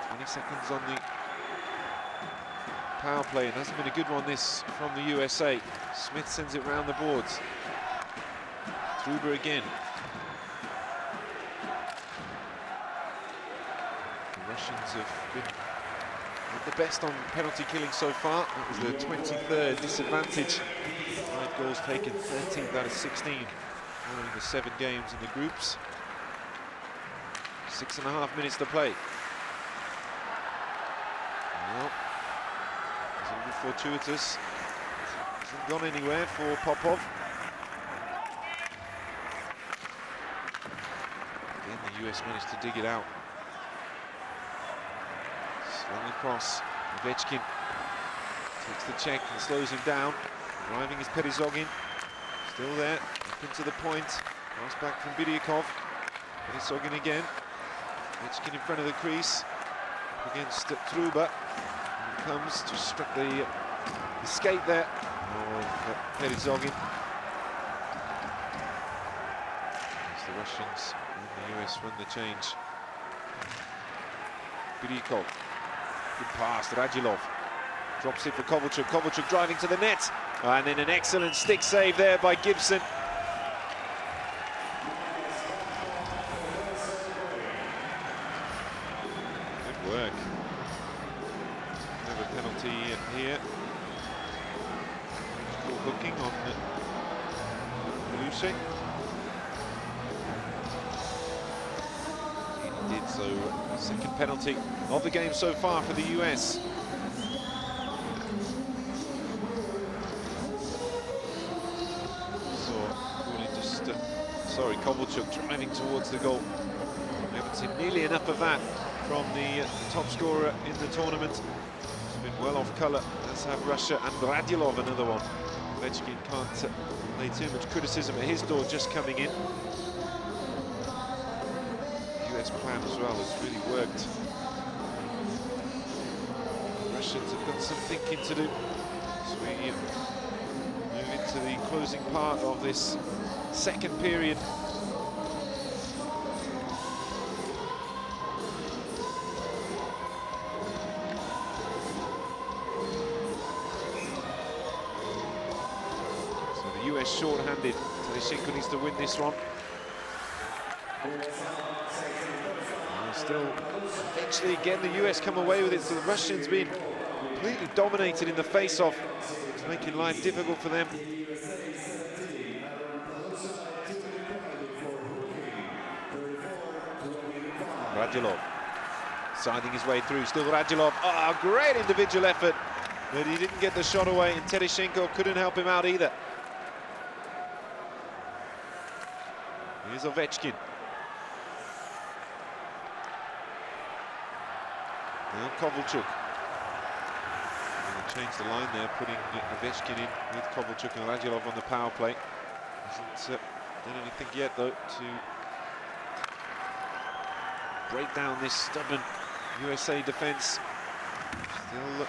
20 seconds on the power play. It hasn't been a good one, this, from the USA. Smith sends it round the boards. Truba again. The Russians have been not the best on penalty killing so far. That was the 23rd disadvantage. 5 goals taken, 13th out of 16 following the 7 games in the groups. 6.5 minutes to play. Well, it's a little fortuitous. Hasn't gone anywhere for Popov. Again, the US managed to dig it out. Swung across. Ovechkin takes the check and slows him down. Driving is Perizogin. Still there. Up into the point. Pass back from Biryakov. Perizogin again. Ovechkin in front of the crease. Up against Truba. Here comes to struck the escape there of Perizogin. As the Russians and the US run the change. Biryakov. Good pass, Radulov. Drops it for Kovalchuk. Kovalchuk driving to the net. And then an excellent stick save there by Gibson. Good work. Another penalty here. Caught hooking on Luce. He did so. Second penalty of the game so far for the US. Sorry, Kovalchuk driving towards the goal. We haven't seen nearly enough of that from the top scorer in the tournament. He's been well off colour, as have Russia and Radulov, another one. Ovechkin can't lay too much criticism at his door just coming in. The US plan as well has really worked. The Russians have got some thinking to do as we move into the closing part of this second period. So the US short-handed. Tereshenko needs to win this one. Still, eventually again the US come away with it, so the Russians being completely dominated in the face-off. It's making life difficult for them. Radulov siding his way through, still Radulov. Oh, great individual effort, but he didn't get the shot away, and Tereshenko couldn't help him out either. Here's Ovechkin. Now Kovalchuk. They'll change the line there, putting Ovechkin in with Kovalchuk and Radulov on the power play. Hasn't done anything yet, though, to break down this stubborn USA defense. Still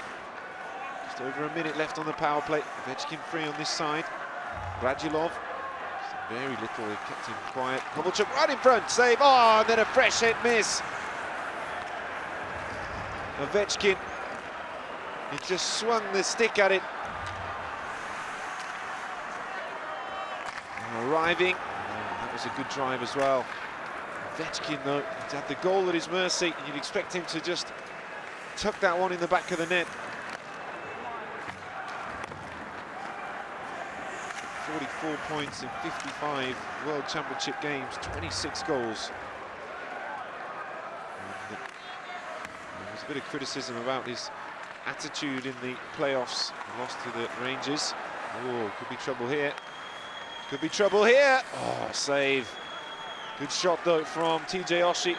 just over a minute left on the power play. Ovechkin free on this side. Radulov, very little, they kept him quiet. Kovalchuk right in front, save. Oh, and then a fresh hit miss. Ovechkin, he just swung the stick at it. And arriving, that was a good drive as well. Ovechkin, though, he's had the goal at his mercy, and you'd expect him to just tuck that one in the back of the net. 44 points in 55 World Championship games, 26 goals. bit of criticism about his attitude in the playoffs. Lost to the Rangers. Oh, could be trouble here. Could be trouble here. Oh, save. Good shot though from TJ Oshie.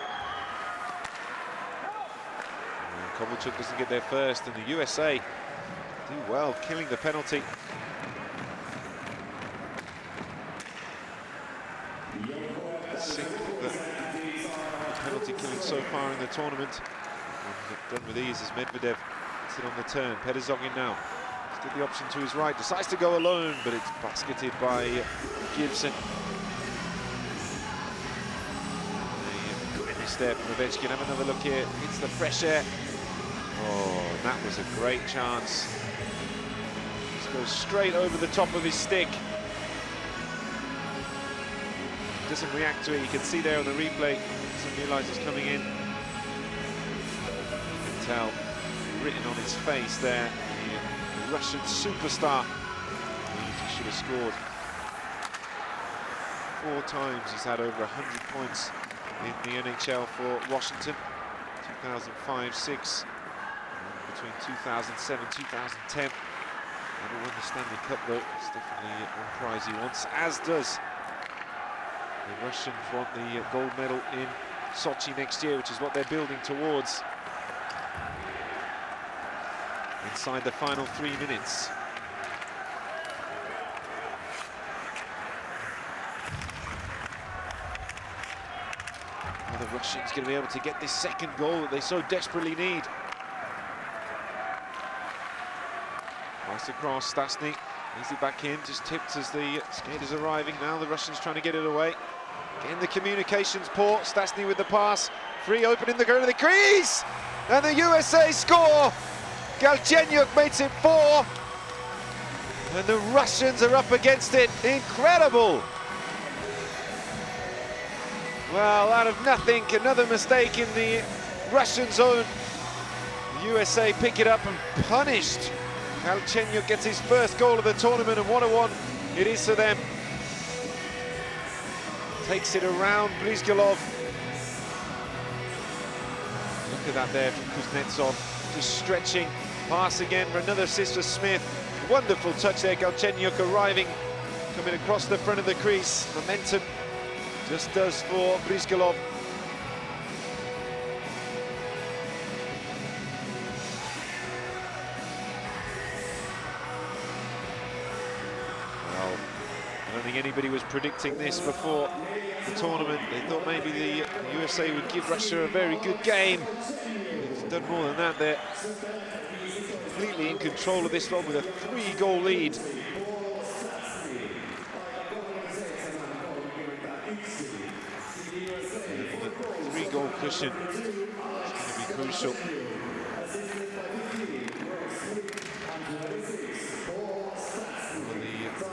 Kovalchuk doesn't get there first, and the USA do well, killing the penalty. Sixth penalty killing so far in the tournament. And done with ease as Medvedev sit on the turn. Peterzogin now. He's got the option to his right, decides to go alone, but it's basketed by Gibson. A step from Ovechkin. Have another look here. It's the fresh air. Oh, and that was a great chance. Just goes straight over the top of his stick. Doesn't react to it. You can see there on the replay. Doesn't realise it's coming in. You can tell written on his face there. The Russian superstar. He should have scored. 4 times he's had over 100 points in the NHL for Washington. 2005-06. Between 2007 and 2010. Never won the Stanley Cup though. It's definitely one prize he wants, as does the Russians want the gold medal in Sochi next year, which is what they're building towards. Inside the final 3 minutes. Are the Russians going to be able to get this second goal that they so desperately need? Nice across, Stastny easy back in, just tipped as the skaters arriving. Now the Russians trying to get it away. Again, the communications poor. Stastny with the pass, free open in the goal of the crease, and the USA score. Galchenyuk makes it 4, and the Russians are up against it. Incredible. Well, out of nothing, another mistake in the Russian zone. The USA pick it up and punished. Galchenyuk gets his first goal of the tournament, and what a one it is for them. Takes it around Brizgalov. Look at that there from Kuznetsov, just stretching. Pass again for another assist for Smith. Wonderful touch there, Galchenyuk arriving, coming across the front of the crease. Momentum just does for Brizgalov. I don't think anybody was predicting this before the tournament. They thought maybe the USA would give Russia a very good game. They've done more than that. They're completely in control of this one with a 3-goal lead. And the 3-goal cushion is going to be crucial.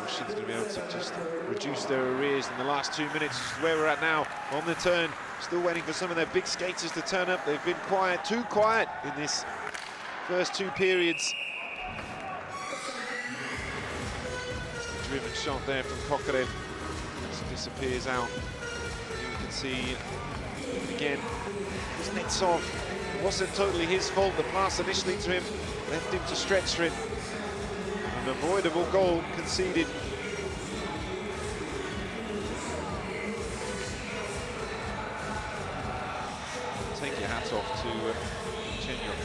Russians going to be able to just reduce their arrears in the last 2 minutes, which is where we're at now on the turn. Still waiting for some of their big skaters to turn up. They've been quiet, too quiet in this first 2 periods. The driven shot there from Kokorev just disappears out. Here we can see again Kuznetsov. It wasn't totally his fault. The pass initially to him left him to stretch for it. An avoidable goal conceded. Take your hat off to Galchenyuk.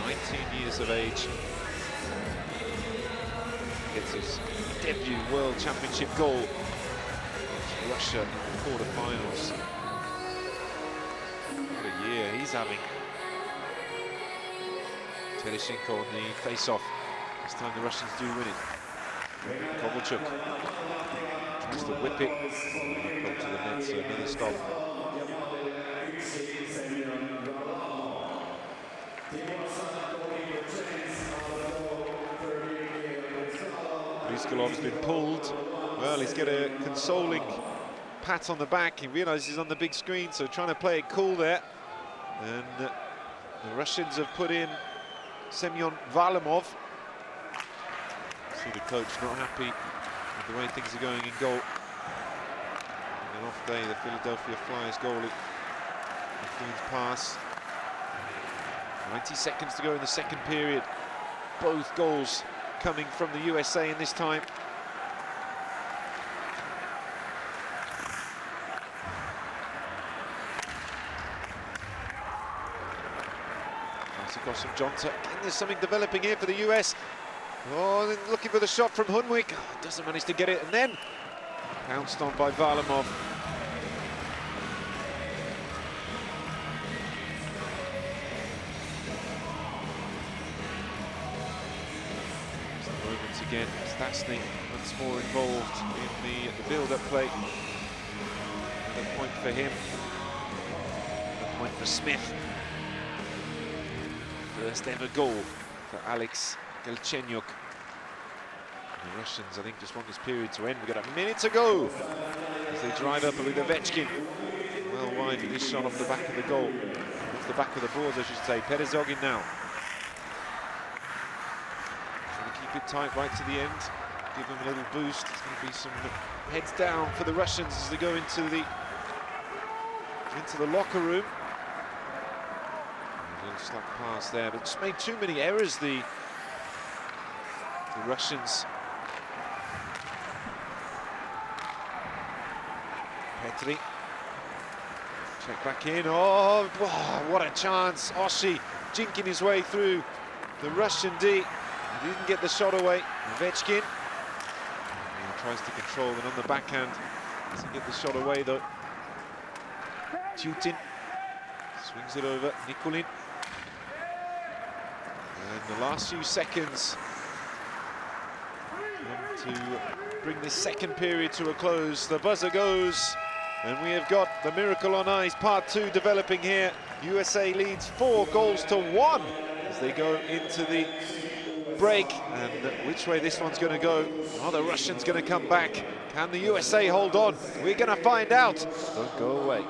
19 years of age. Gets his debut World Championship goal against Russia in the quarterfinals. What a year he's having. Tereshenko on the face-off. This time the Russians do win it. Kovalchuk tries to whip it. Up to the net, so another stop. Brizgalov's been pulled. Well, he's got a consoling pat on the back. He realises he's on the big screen, so trying to play it cool there. And the Russians have put in Semyon Varlamov. See the coach not happy with the way things are going in goal. And an off day, the Philadelphia Flyers goalie, Cleans pass. 90 seconds to go in the second period. Both goals coming from the USA in this time. Pass across from Jonta. Again, there's something developing here for the US. Oh, then looking for the shot from Hunwick. Oh, doesn't manage to get it, and then pounced on by Varlamov. Again, Stasny once more involved in the build-up play. Another point for him. Another point for Smith. First ever goal for Alex Galchenyuk. The Russians, I think, just want this period to end. We've got a minute to go as they drive up with Ovechkin. Well wide with this shot off the back of the goal. Off the back of the boards, I should say. Perezogin now. Keep it tight right to the end, give them a little boost. There's going to be some heads down for the Russians as they go into the locker room. A little slack pass there, but just made too many errors, the Russians. Petri, check back in. Oh, what a chance! Oshie jinking his way through the Russian D. He didn't get the shot away. Ovechkin. He tries to control, and on the backhand doesn't get the shot away though. Tutin swings it over. Nikulin. And the last few seconds to bring this second period to a close. The buzzer goes, and we have got the Miracle on Ice Part 2 developing here. USA leads 4-1 as they go into the break, and which way this one's going to go? Are the Russians going to come back? Can the USA hold on? We're going to find out. Don't go away.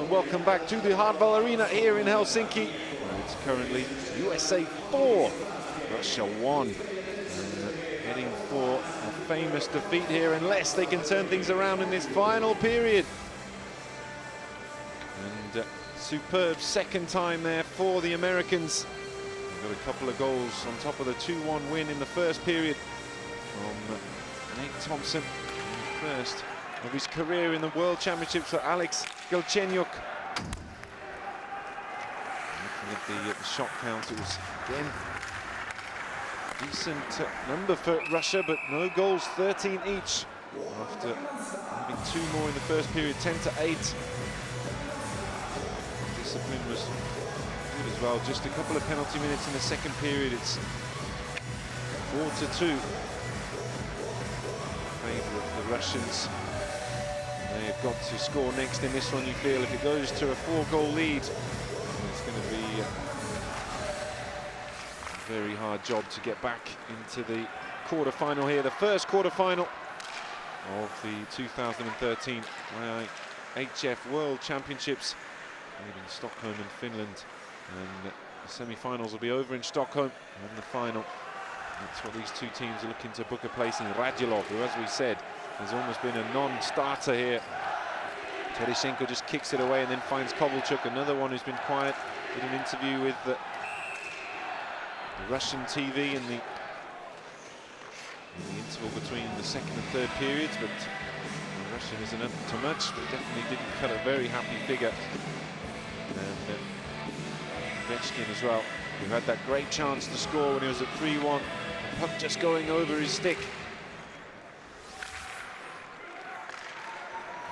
Welcome back to the Hardball Arena here in Helsinki. It's currently USA 4, Russia 1. And heading for a famous defeat here unless they can turn things around in this final period. And superb second time there for the Americans. They've got a couple of goals on top of the 2-1 win in the first period from Nate Thompson, first of his career in the World Championships for Alex Galchenyuk. Looking at the shot count, it was again decent number for Russia, but no goals, 13 each. After having 2 more in the first period, 10-8. Discipline was good as well. Just a couple of penalty minutes in the second period. It's 4-2 in favour of the Russians. They've got to score next in this one, you feel. If it goes to a 4-goal lead, it's going to be a very hard job to get back into the quarter-final here. The first quarter-final of the 2013 IIHF World Championships in Stockholm in Finland. And the semi-finals will be over in Stockholm, and the final. That's what these two teams are looking to book a place in. Radulov, who, as we said, has almost been a non-starter here. Tereschenko just kicks it away and then finds Kovalchuk, another one who's been quiet. Did an interview with the Russian TV in the interval between the second and third periods, but the Russian isn't up to much, but definitely didn't cut a very happy figure. And Ovechkin as well, who had that great chance to score when he was at 3-1. Puck just going over his stick.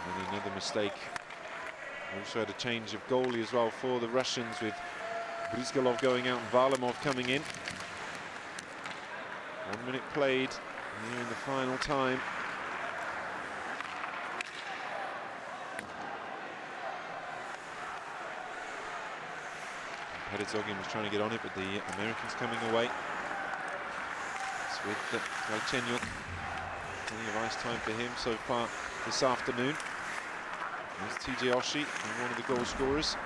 And another mistake. Also had a change of goalie as well for the Russians, with Brizgalov going out and Varlamov coming in. 1 minute played here in the final time. Pedizogin was trying to get on it, but the Americans coming away. It's with Galchenyuk. Plenty of ice time for him so far this afternoon. There's TJ Oshie, one of the goal scorers.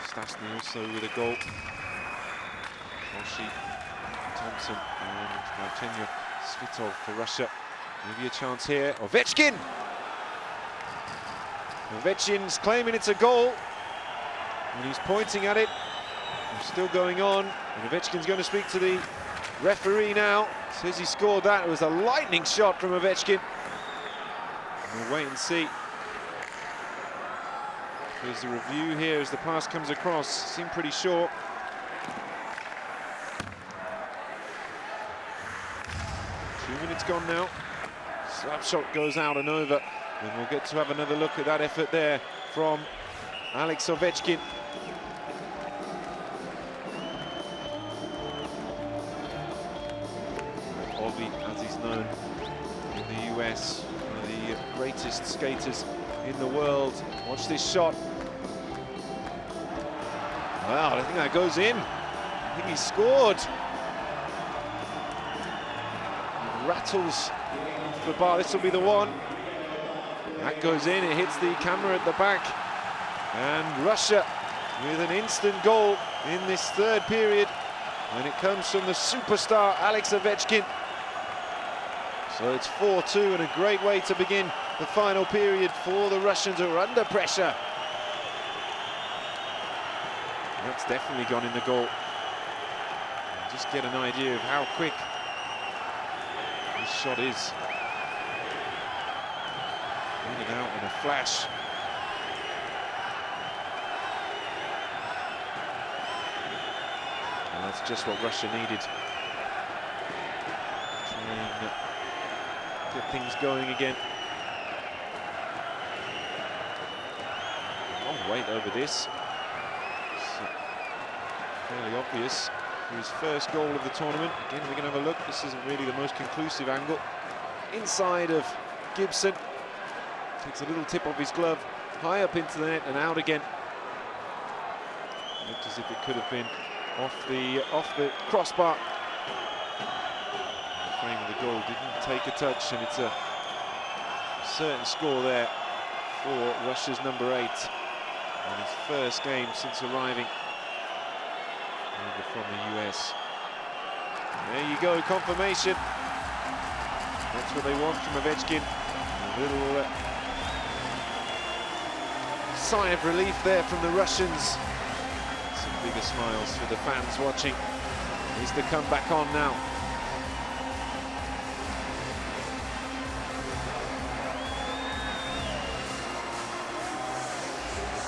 Stasny also with a goal. Oshie, Thompson, and Galchenyuk. Svitov for Russia. Maybe a chance here. Ovechkin! Ovechkin's claiming it's a goal. And he's pointing at it. It's still going on. And Ovechkin's going to speak to the referee now. Says he scored that. It was a lightning shot from Ovechkin. We'll wait and see. Here's the review here as the pass comes across. Seemed pretty short. Two minutes gone now. Slap shot goes out and over. And we'll get to have another look at that effort there from Alex Ovechkin. Ovi, as he's known in the US, one of the greatest skaters in the world. Watch this shot. Wow, I think that goes in. I think he scored. He rattles off the bar. This will be the one. That goes in. It hits the camera at the back. And Russia with an instant goal in this third period. And it comes from the superstar Alex Ovechkin. So it's 4-2 and a great way to begin the final period for the Russians, who are under pressure. That's definitely gone in the goal. And just get an idea of how quick this shot is. In and out in a flash. And that's just what Russia needed. Try and get things going again. Long wait over this. It's fairly obvious for his first goal of the tournament. Again, we're going to have a look. This isn't really the most conclusive angle. Inside of Gibson. Takes a little tip off his glove, high up into the net and out again. Looked as if it could have been off the crossbar. The frame of the goal didn't take a touch, and it's a certain score there for Russia's number 8 on his first game since arriving over from the US. There you go, confirmation. That's what they want from Ovechkin. A little sigh of relief there from the Russians. Some bigger smiles for the fans watching. Needs to come back on now.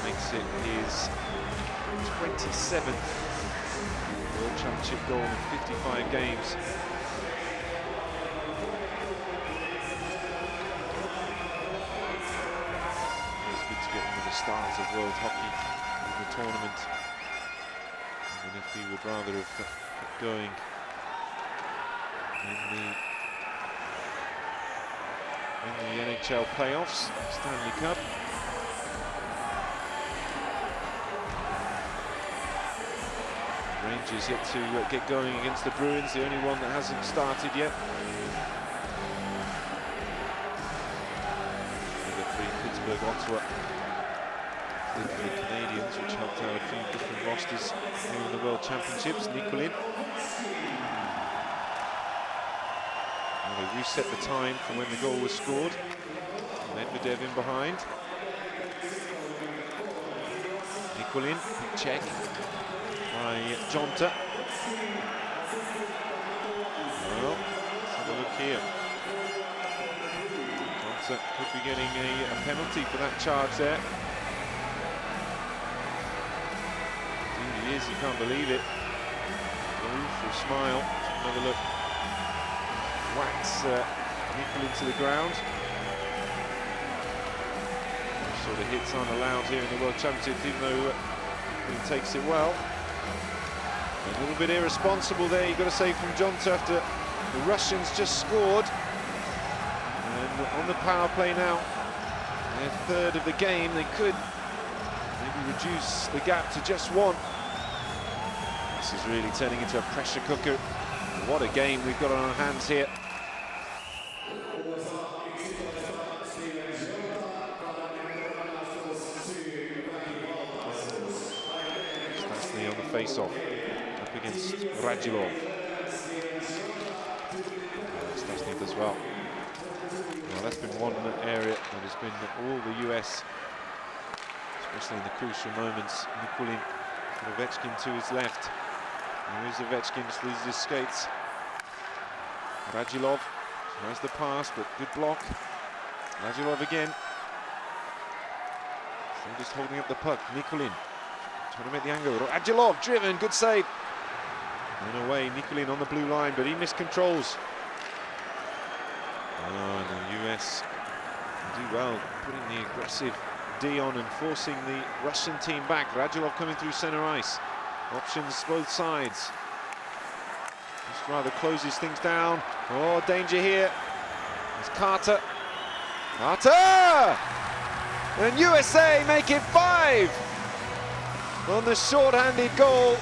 Makes it his 27th World Championship goal in 55 games. Stars of world hockey in the tournament, even if he would rather have kept going in the NHL playoffs, Stanley Cup. Rangers yet to get going against the Bruins, the only one that hasn't started yet. Number 3, Pittsburgh, Ottawa. The Canadians, which helped out a few different rosters here in the World Championships. Nikulin. And they reset the time from when the goal was scored. Medvedev in behind. Nikulin, big check by Jonta. Well, let's have a look here. Jonta could be getting a penalty for that charge there. He is, you can't believe it. Move for a smile. Another look. Whacks Nikulin to the ground. Those sort of hits aren't allowed here in the World Championships, even though he takes it well. A little bit irresponsible there, you've got to say, from Jonta after the Russians just scored. And on the power play now, their third of the game, they maybe reduce the gap to just one. This is really turning into a pressure cooker. What a game we've got on our hands here. Stasny on the face-off, up against Radulov. Stasny does well. Well, that's been one area that has been all the US, especially in the crucial moments. Nikulin, Ovechkin to his left. Here's Ovechkin, just loses his skates. Radulov tries the pass, but good block. Radulov again. Still just holding up the puck. Nikulin trying to make the angle. Radulov driven, good save. And away, Nikulin on the blue line, but he miscontrols. Oh, and the US do well, putting the aggressive D on and forcing the Russian team back. Radulov coming through center ice. Options both sides. Just rather closes things down. Oh, danger here. It's Carter. Carter! And USA make it 5 on the short-handed goal.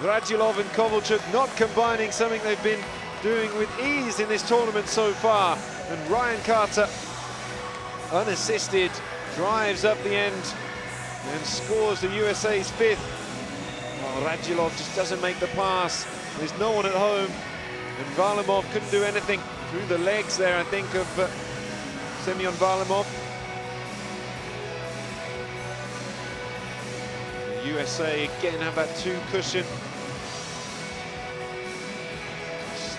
Radulov and Kovalchuk not combining something they've been doing with ease in this tournament so far. And Ryan Carter, unassisted, drives up the end and scores the USA's 5th. Oh, Radulov just doesn't make the pass. There's no one at home, and Varlamov couldn't do anything through the legs there, I think, of Semyon Varlamov. The USA again have that 2 cushion. Just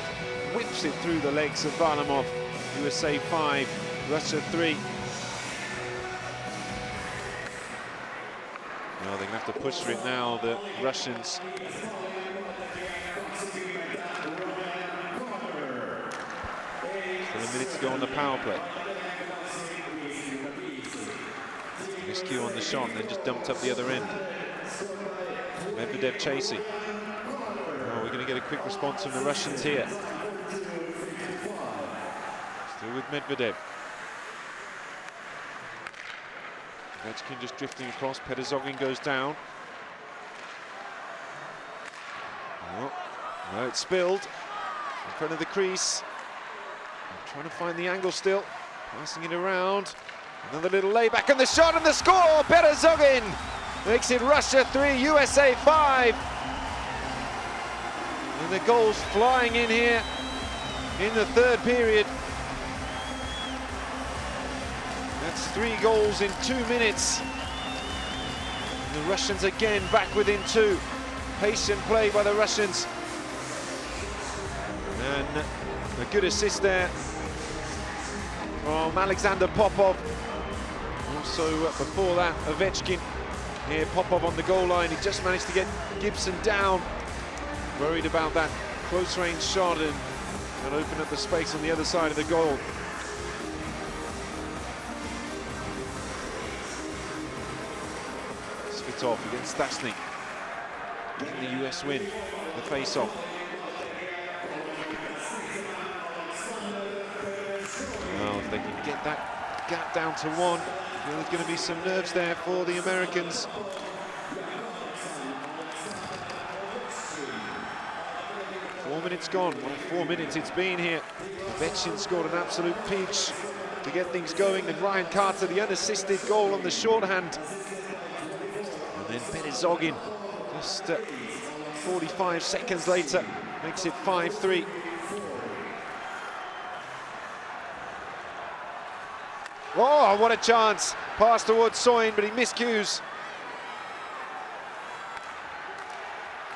whips it through the legs of Varlamov. USA 5, Russia 3. Well, they're going to have to push for it now, the Russians. Still a minute to go on the power play. Miscue on the shot and then just dumped up the other end. Medvedev chasing. Oh, we're going to get a quick response from the Russians here. Still with Medvedev. Ovechkin just drifting across. Pedozogin goes down. Oh, no, it's spilled in front of the crease. Trying to find the angle still. Passing it around. Another little layback and the shot and the score. Pedozogin makes it Russia 3, USA 5. And the goals flying in here in the 3rd period. That's 3 goals in 2 minutes. And the Russians again back within 2. Patient play by the Russians. And a good assist there from Alexander Popov. Also before that, Ovechkin. Here Popov on the goal line. He just managed to get Gibson down. Worried about that close range shot and open up the space on the other side of the goal. Off against Stasny, getting the US win, the face-off. Well, if they can get that gap down to 1, there's going to be some nerves there for the Americans. Four minutes gone. Well, 4 minutes it's been here. Ovechkin scored an absolute peach to get things going, and Ryan Carter, the unassisted goal on the shorthand. And then Pedozogin, just 45 seconds later, makes it 5-3. Oh, what a chance. Pass towards Soin, but he miscues.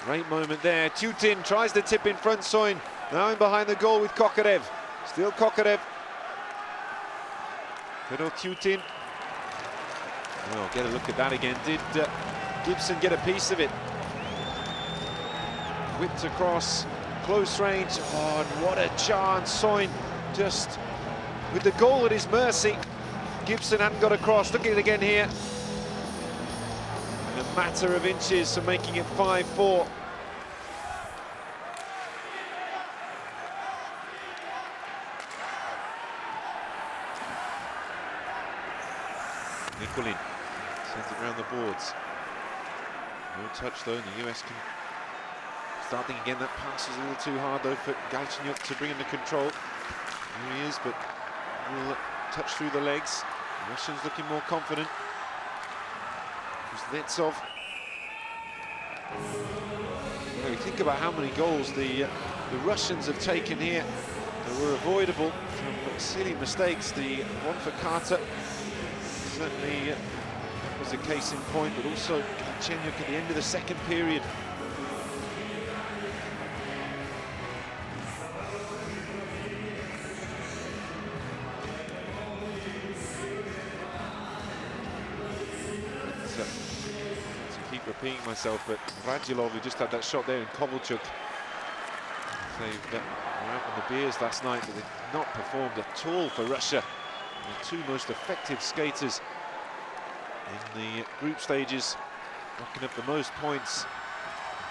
Great moment there. Tutin tries to tip in front, Soin. Now in behind the goal with Kokarev. Still Kokarev. Little Tutin. Oh, get a look at that again. Did Gibson get a piece of it? Whipped across, close range. Oh, and what a chance. Soin just with the goal at his mercy. Gibson hadn't got across. Look at it again here. In a matter of inches, so making it 5-4. Nicolin sends it around the boards. No touch though, and the US can start thinking again. That pass was a little too hard though for Galchenyuk to bring him to control. Here he is, but will touch through the legs. The Russians looking more confident. Kuznetsov. Well, you think about how many goals the Russians have taken here that were avoidable from silly mistakes. The one for Carter certainly was a case in point, but also Galchenyuk at the end of the second period. To keep repeating myself, but Radulov, who just had that shot there, and Kovalchuk, they were out on the beers last night, but they've not performed at all for Russia. The two most effective skaters in the group stages, rocking up the most points.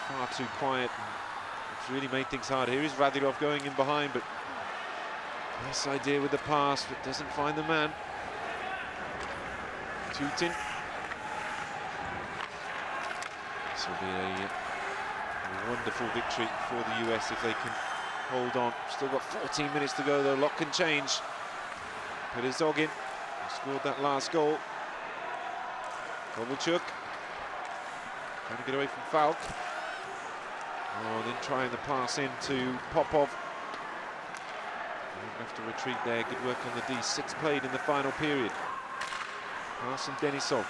Far too quiet, and it's really made things hard. Here is Radulov going in behind, but nice idea with the pass, but doesn't find the man. Tutin. This will be a wonderful victory for the US if they can hold on. Still got 14 minutes to go though, a lot can change. Perizogin scored that last goal. Kovalchuk trying to get away from Falk. Oh, then trying the pass into Popov. Have to retreat there. Good work on the D6 played in the final period. Pass from Denisov.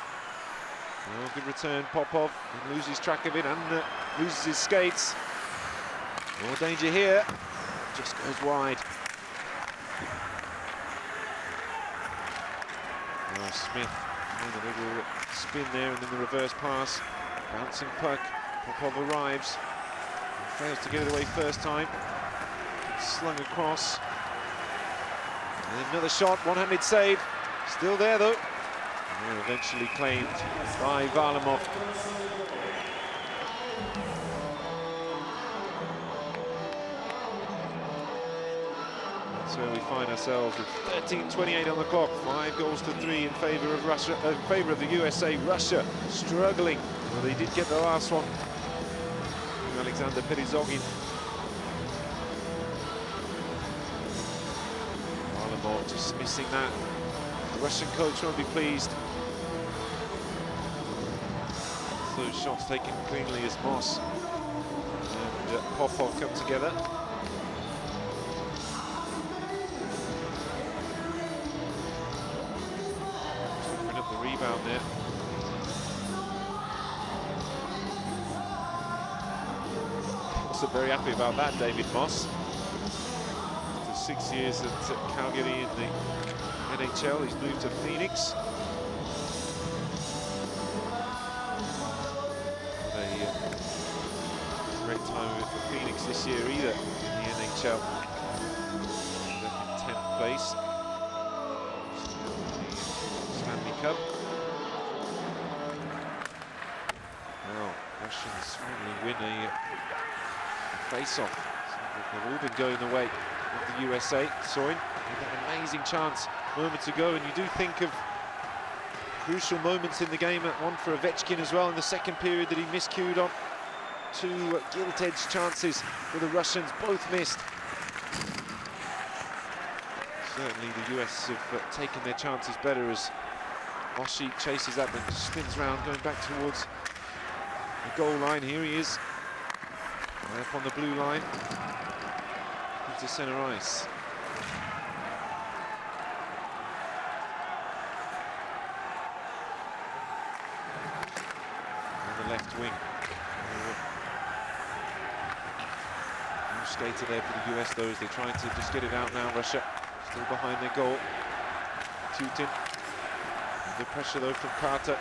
Oh, good return, Popov. And loses track of it and loses his skates. More danger here. Just goes wide. Oh, Smith. And a little spin there, and then the reverse pass. Bouncing puck. Popov arrives. And fails to get it away first time. Slung across. And then another shot, one-handed save. Still there though. And eventually claimed by Varlamov. That's where we find ourselves with 13:28 on the clock. 5 goals to 3 in favour of Russia, in favour of the USA. Russia struggling. Well, they did get the last one. Alexander Perizogin. Varlamov just missing that. The Russian coach won't be pleased. Those shots taken cleanly as Moss and Popov come together. Offering up the rebound there. Also very happy about that, David Moss. After 6 years at Calgary in the NHL, he's moved to Phoenix. Great time for Phoenix this year either in the NHL. They're in 10th place. Stanley Cup. Well, Russians finally win a face-off. They've all been going the way of the USA. Soin had that amazing chance moments ago, and you do think of crucial moments in the game. That one for Ovechkin as well in the second period that he miscued on. 2 gilt-edged chances for the Russians, both missed. Certainly the US have taken their chances better as Oshie chases that and spins round, going back towards the goal line. Here he is, right up on the blue line, into centre ice. On the left wing. Skater there for the US though, as they're trying to just get it out now. Russia still behind their goal. Tutin. The pressure though from Carter.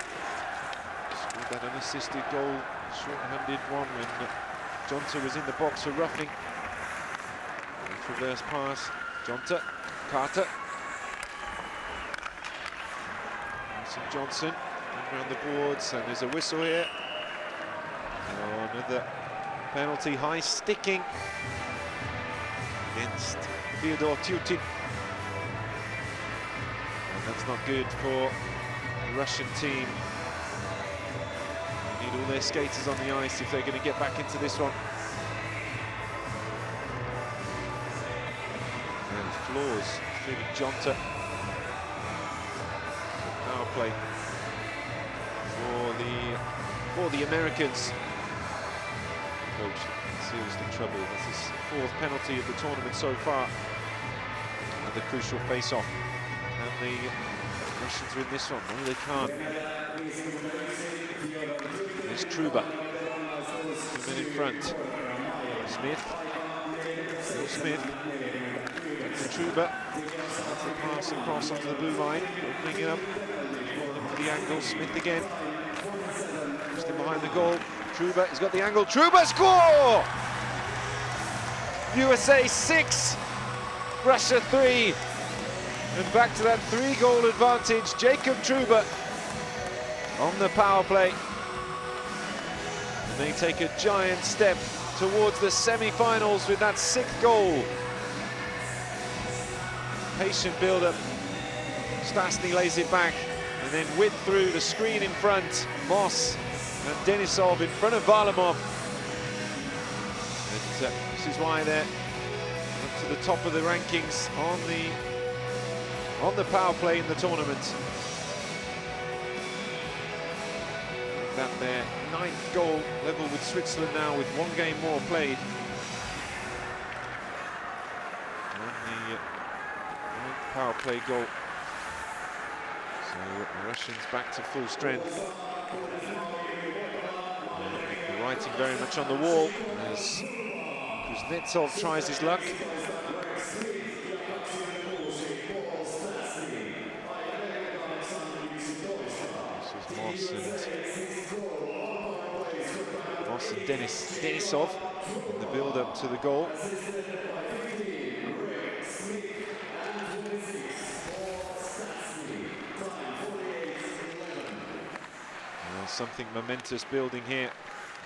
Scored that unassisted goal, short-handed one when Jonta was in the box for roughing. Reverse pass. Jonta. Carter. Some Johnson around the boards, and there's a whistle here. Oh, another penalty, high sticking against Fyodor Tutin. And that's not good for the Russian team need all their skaters on the ice if they're going to get back into this one. And floors, Filip Jonta. Power play for the Americans. Coach seriously troubled. This is the fourth penalty of the tournament so far. And the crucial face-off. And the Russians win this one. No, they can't. There's Truba. 2 men in front. Smith. Still Smith. Back to Truba. That's the pass across onto the blue line. Opening it up. Looking for the angle. Smith again. Just in behind the goal. Truba, he's got the angle. Truba score! USA 6, Russia 3. And back to that 3-goal advantage. Jacob Truba on the power play. And they take a giant step towards the semi-finals with that 6th goal. Patient build-up. Stastny lays it back and then width through the screen in front. Moss and Denisov in front of Varlamov. And this is why they're up to the top of the rankings on the power play in the tournament. That their 9th goal, level with Switzerland now with 1 game more played. And the 9th power play goal. So the Russians back to full strength. The writing very much on the wall as Kuznetsov tries his luck. This is Moss and Denisov in the build-up to the goal. Something momentous building here.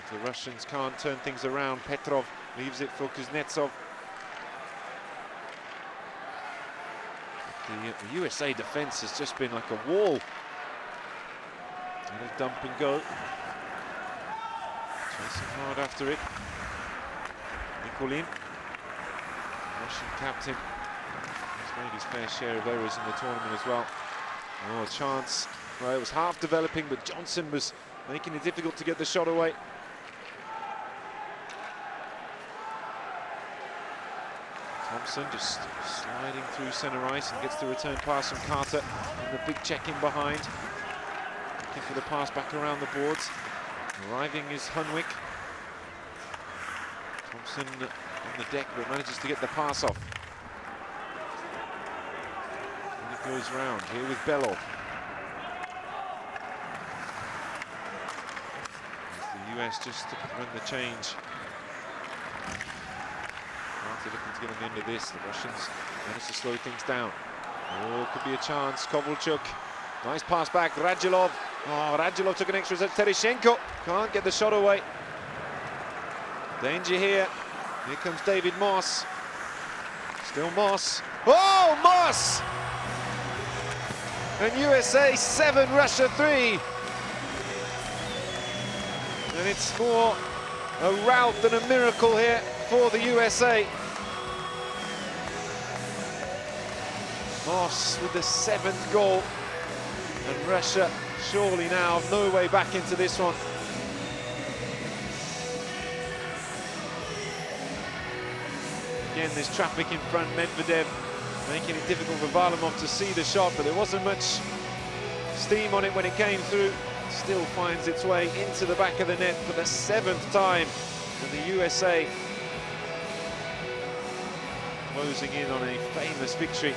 If the Russians can't turn things around, Petrov leaves it for Kuznetsov. The USA defense has just been like a wall. Little dump and go. Chasing hard after it. Nikolin, Russian captain, has made his fair share of errors in the tournament as well. Oh, a chance. Well, it was half developing, but Johnson was making it difficult to get the shot away. Thompson just sliding through centre ice and gets the return pass from Carter. And the big check in behind. Looking for the pass back around the boards. Arriving is Hunwick. Thompson on the deck, but manages to get the pass off. And it goes round here with Belov. US just to run the change. After looking to get on the end of this, the Russians managed to slow things down. Oh, could be a chance. Kovalchuk, nice pass back. Radulov. Oh, Radulov took an extra. Tereshenko can't get the shot away. Danger here. Here comes David Moss. Still Moss. Oh, Moss! And USA 7, Russia 3. And it's more a rout than a miracle here for the USA. Moss with the 7th goal. And Russia surely now have no way back into this one. Again, there's traffic in front. Medvedev making it difficult for Varlamov to see the shot, but there wasn't much steam on it when it came through. Still finds its way into the back of the net for the 7th time. And the USA closing in on a famous victory.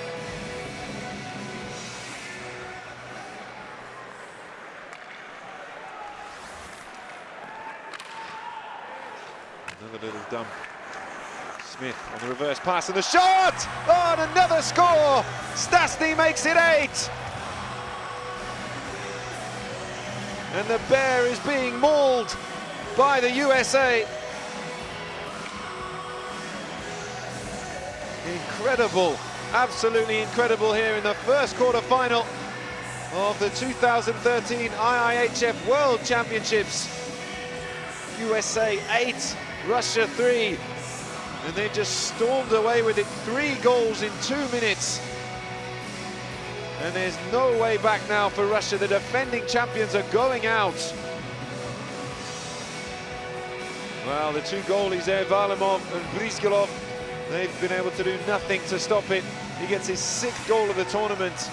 Another little dump. Smith on the reverse pass and the shot! Oh, and another score! Stastny makes it 8! And the bear is being mauled by the USA. Incredible, absolutely incredible here in the first quarter-final. of the 2013 IIHF World Championships. USA 8, Russia 3. And they just stormed away with it. 3 goals in 2 minutes. And there's no way back now for Russia. The defending champions are going out. Well, the 2 goalies there, Varlamov and Brizgalov, they've been able to do nothing to stop it. He gets his 6th goal of the tournament.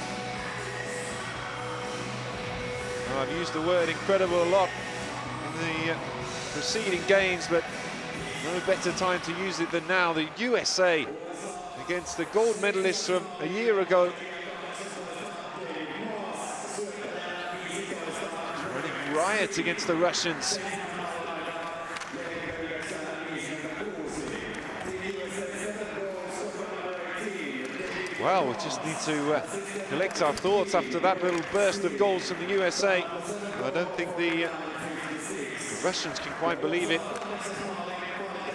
Oh, I've used the word incredible a lot in the preceding games, but no better time to use it than now. The USA against the gold medalists from a year ago. Running riot against the Russians. Well, we just need to collect our thoughts after that little burst of goals from the USA. I don't think the Russians can quite believe it.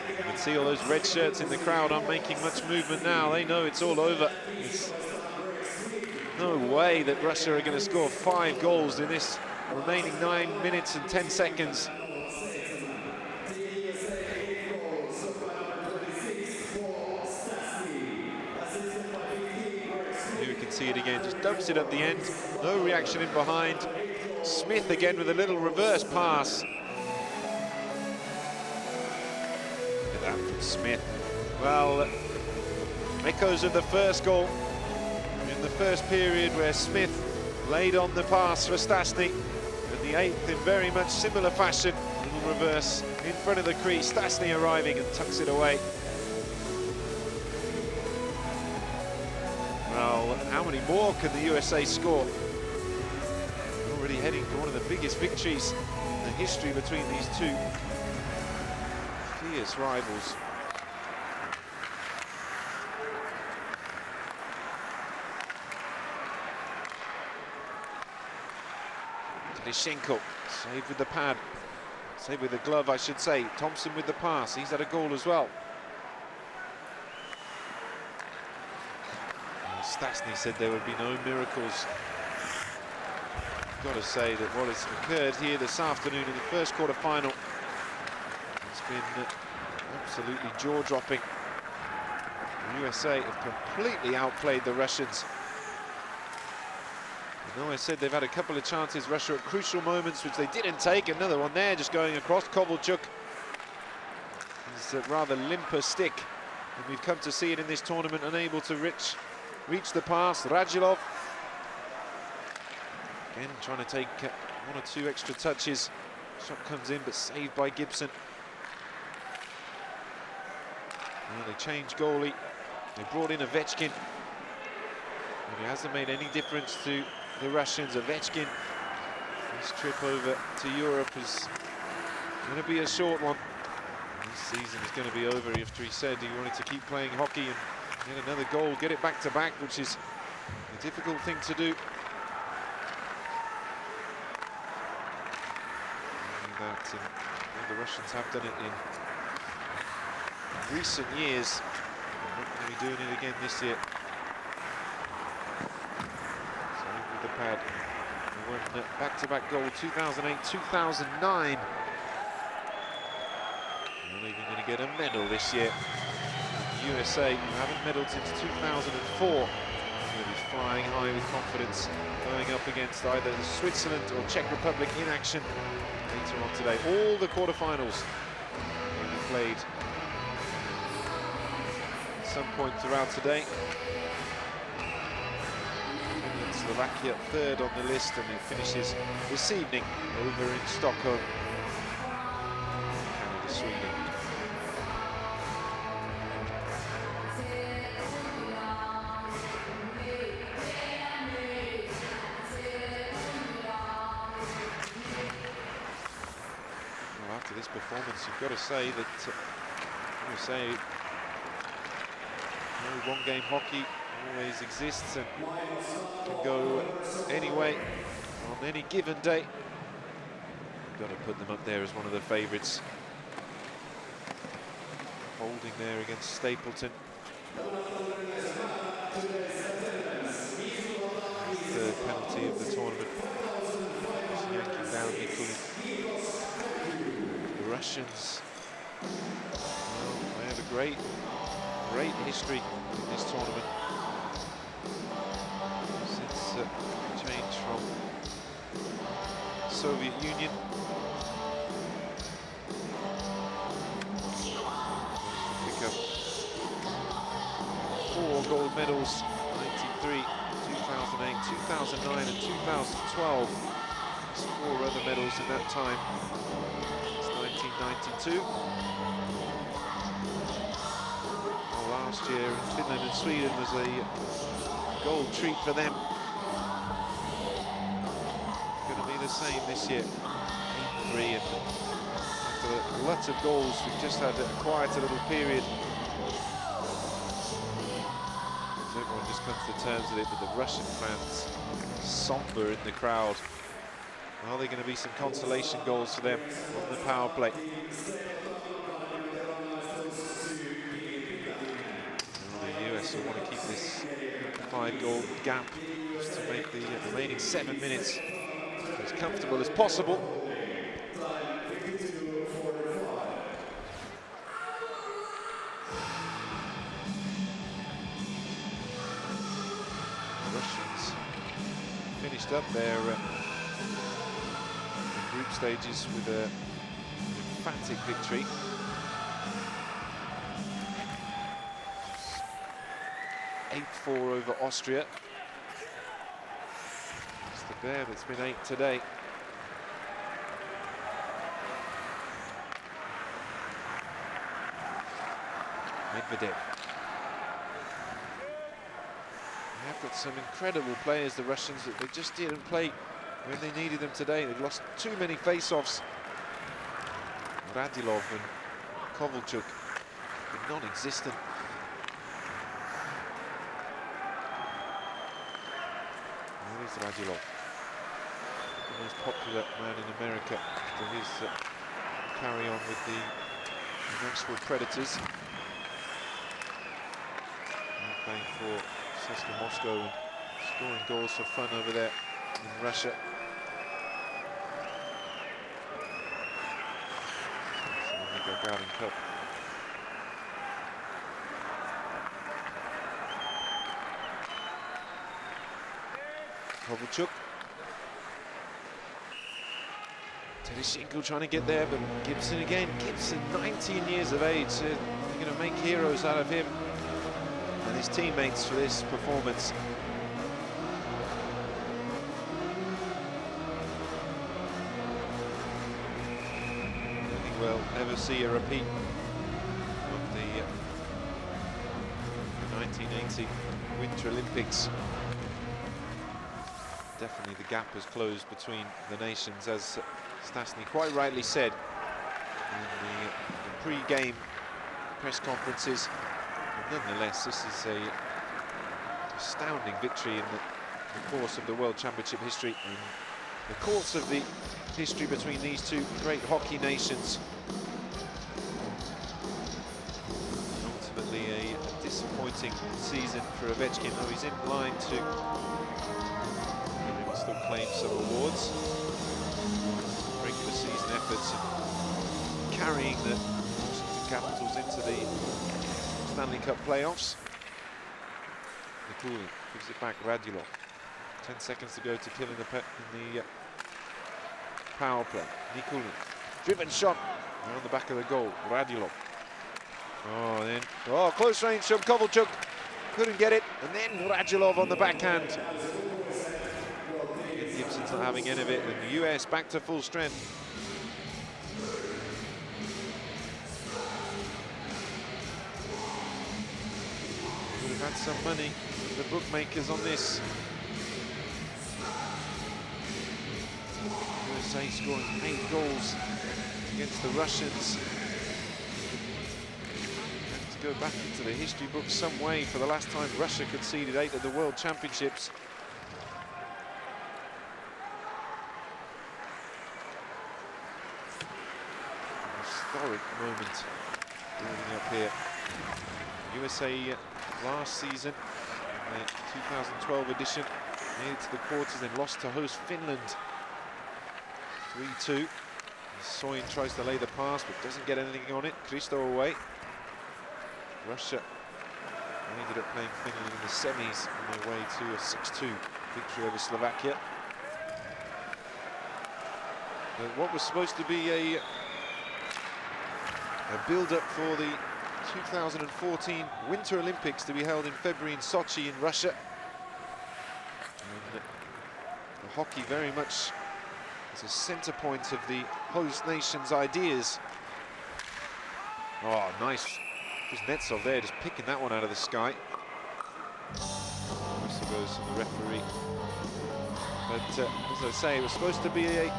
You can see all those red shirts in the crowd aren't making much movement now. They know it's all over. There's no way that Russia are going to score 5 goals in this remaining 9 minutes and 10 seconds. Here we can see it again, just dumps it at the end. No reaction in behind. Smith again with a little reverse pass. From Smith. Well, echoes of the first goal in the first period where Smith laid on the pass for Stasny, and the 8th in very much similar fashion. Little reverse in front of the crease. Stasny arriving and tucks it away. Well, how many more can the USA score? Already heading for one of the biggest victories in the history between these 2 fierce rivals. Tereshenko, saved with the pad, saved with the glove, I should say. Thompson with the pass, he's had a goal as well. Stasny said there would be no miracles. Got to say that what has occurred here this afternoon in the first quarter-final has been absolutely jaw-dropping. The USA have completely outplayed the Russians. I know I said they've had a couple of chances, Russia, at crucial moments, which they didn't take. Another one there, just going across. Kovalchuk is a rather limper stick, and we've come to see it in this tournament, unable to reach the pass. Radulov, again, trying to take 1 or 2 extra touches. Shot comes in, but saved by Gibson. Well, they changed goalie. They brought in Ovechkin. And it hasn't made any difference to the Russians. Ovechkin, his trip over to Europe is going to be a short one. This season is going to be over after he said he wanted to keep playing hockey and get another goal, get it back to back, which is a difficult thing to do. The Russians have done it in recent years. They're not going to be doing it again this year. So with the pad, they won back-to-back goal 2008, 2009. Not even going to get a medal this year. The USA, who haven't medalled since 2004, are going to be flying high with confidence, going up against either Switzerland or Czech Republic in action later on today. All the quarterfinals will be played at some point throughout today. Finland, Slovakia, 3rd on the list, and it finishes this evening over in Stockholm. Canada, Sweden. After this performance, you've got to say that one-game hockey always exists and can go any way on any given day. You've got to put them up there as one of the favourites. Holding there against Stapleton. Third penalty of the tournament. Russians, well, they have a great history in this tournament. Since change from Soviet Union. Pick up 4 gold medals, 93, 2008, 2009 and 2012. There's 4 other medals in that time. It's 1992. Well, last year in Finland and Sweden was a gold treat for them. Going to be the same this year. 8-3, and after lots of goals, we've just had a quieter little period. As everyone just comes to terms with it, but the Russian fans somber in the crowd. Are there going to be some consolation goals for them on the power play? Well, the US will want to keep this 5-goal gap just to make the remaining 7 minutes as comfortable as possible. The Russians finished up their group stages with an emphatic victory. 8-4 over Austria. It's the bear that's been 8 today. Medvedev. They have got some incredible players, the Russians, that they just didn't play when they needed them today. They've lost too many face-offs. Radilov and Kovalchuk are non-existent. There's Radilov, the most popular man in America after his carry on with the Knoxville Predators. Now playing for CSKA Moscow and scoring goals for fun over there in Russia. It's the Gagarin Cup. Kovalchuk. Tereshchenko trying to get there, but Gibson again. Gibson, 19 years of age. They're going to make heroes out of him and his teammates for this performance. I don't think we'll ever see a repeat of the 1980 Winter Olympics. Definitely the gap has closed between the nations, as Stasny quite rightly said in the pre-game press conferences. But nonetheless, this is a astounding victory in the course of the World Championship history, in the course of the history between these two great hockey nations. Ultimately a disappointing season for Ovechkin, though he's in line to still claim some awards. Regular season efforts and carrying the Washington Capitals into the Stanley Cup playoffs. Nikulin gives it back, Radilov. 10 seconds to go to kill in the power play. Nikulin, driven shot on the back of the goal. Radilov. Close range from Kovalchuk. Couldn't get it, and then Radilov on the backhand. Gibson's not having any of it, and the US back to full strength. Would have had some money, the bookmakers, on this. USA scoring 8 goals against the Russians. Have to go back into the history books some way for the last time Russia conceded 8 at the World Championships. Historic moment building up here. USA last season, in the 2012 edition, made it to the quarters, then lost to host Finland 3-2. Soin tries to lay the pass, but doesn't get anything on it. Christo away. Russia ended up playing Finland in the semis on their way to a 6-2 victory over Slovakia. But what was supposed to be a build-up for the 2014 Winter Olympics to be held in February in Sochi in Russia. And the hockey very much as a centre point of the host nation's ideas. Oh, nice. Just Netsov there, just picking that one out of the sky. Whistle goes from the referee. But as I say, it was supposed to be a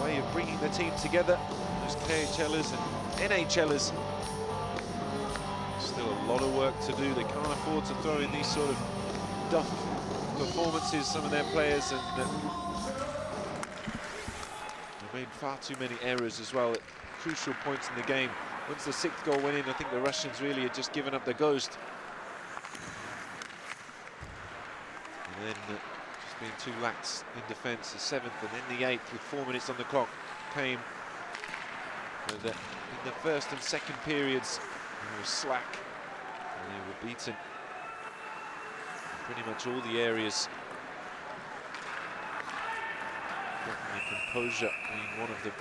way of bringing the team together. Those KHLers and NHLers. Still a lot of work to do. They can't afford to throw in these sort of duff performances, some of their players, and they made far too many errors as well at crucial points in the game. Once the 6th goal went in, I think the Russians really had just given up the ghost. And then just being too lax in defence, the 7th and then the 8th with 4 minutes on the clock came. But in the first and second periods, they were slack and they were beaten. Pretty much all the areas. Definitely composure being one of them.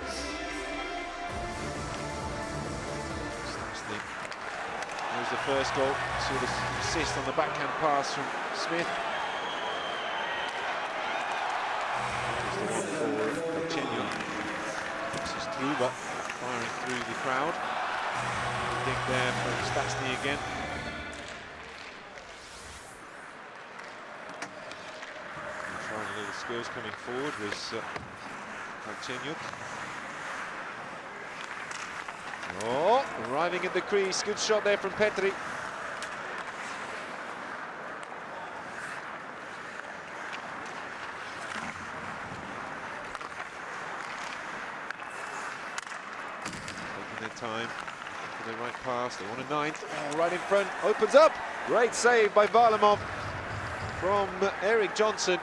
There's the first goal. Saw the assist on the backhand pass from Smith. Just the one for Chenyon. This is through, but firing through the crowd. Dig there from Stastny again. Trying a little skills coming forward was Chenyon. Oh, arriving at the crease. Good shot there from Petri. Taking their time for the right pass. They want a 9th. Oh, right in front. Opens up. Great save by Varlamov from Eric Johnson.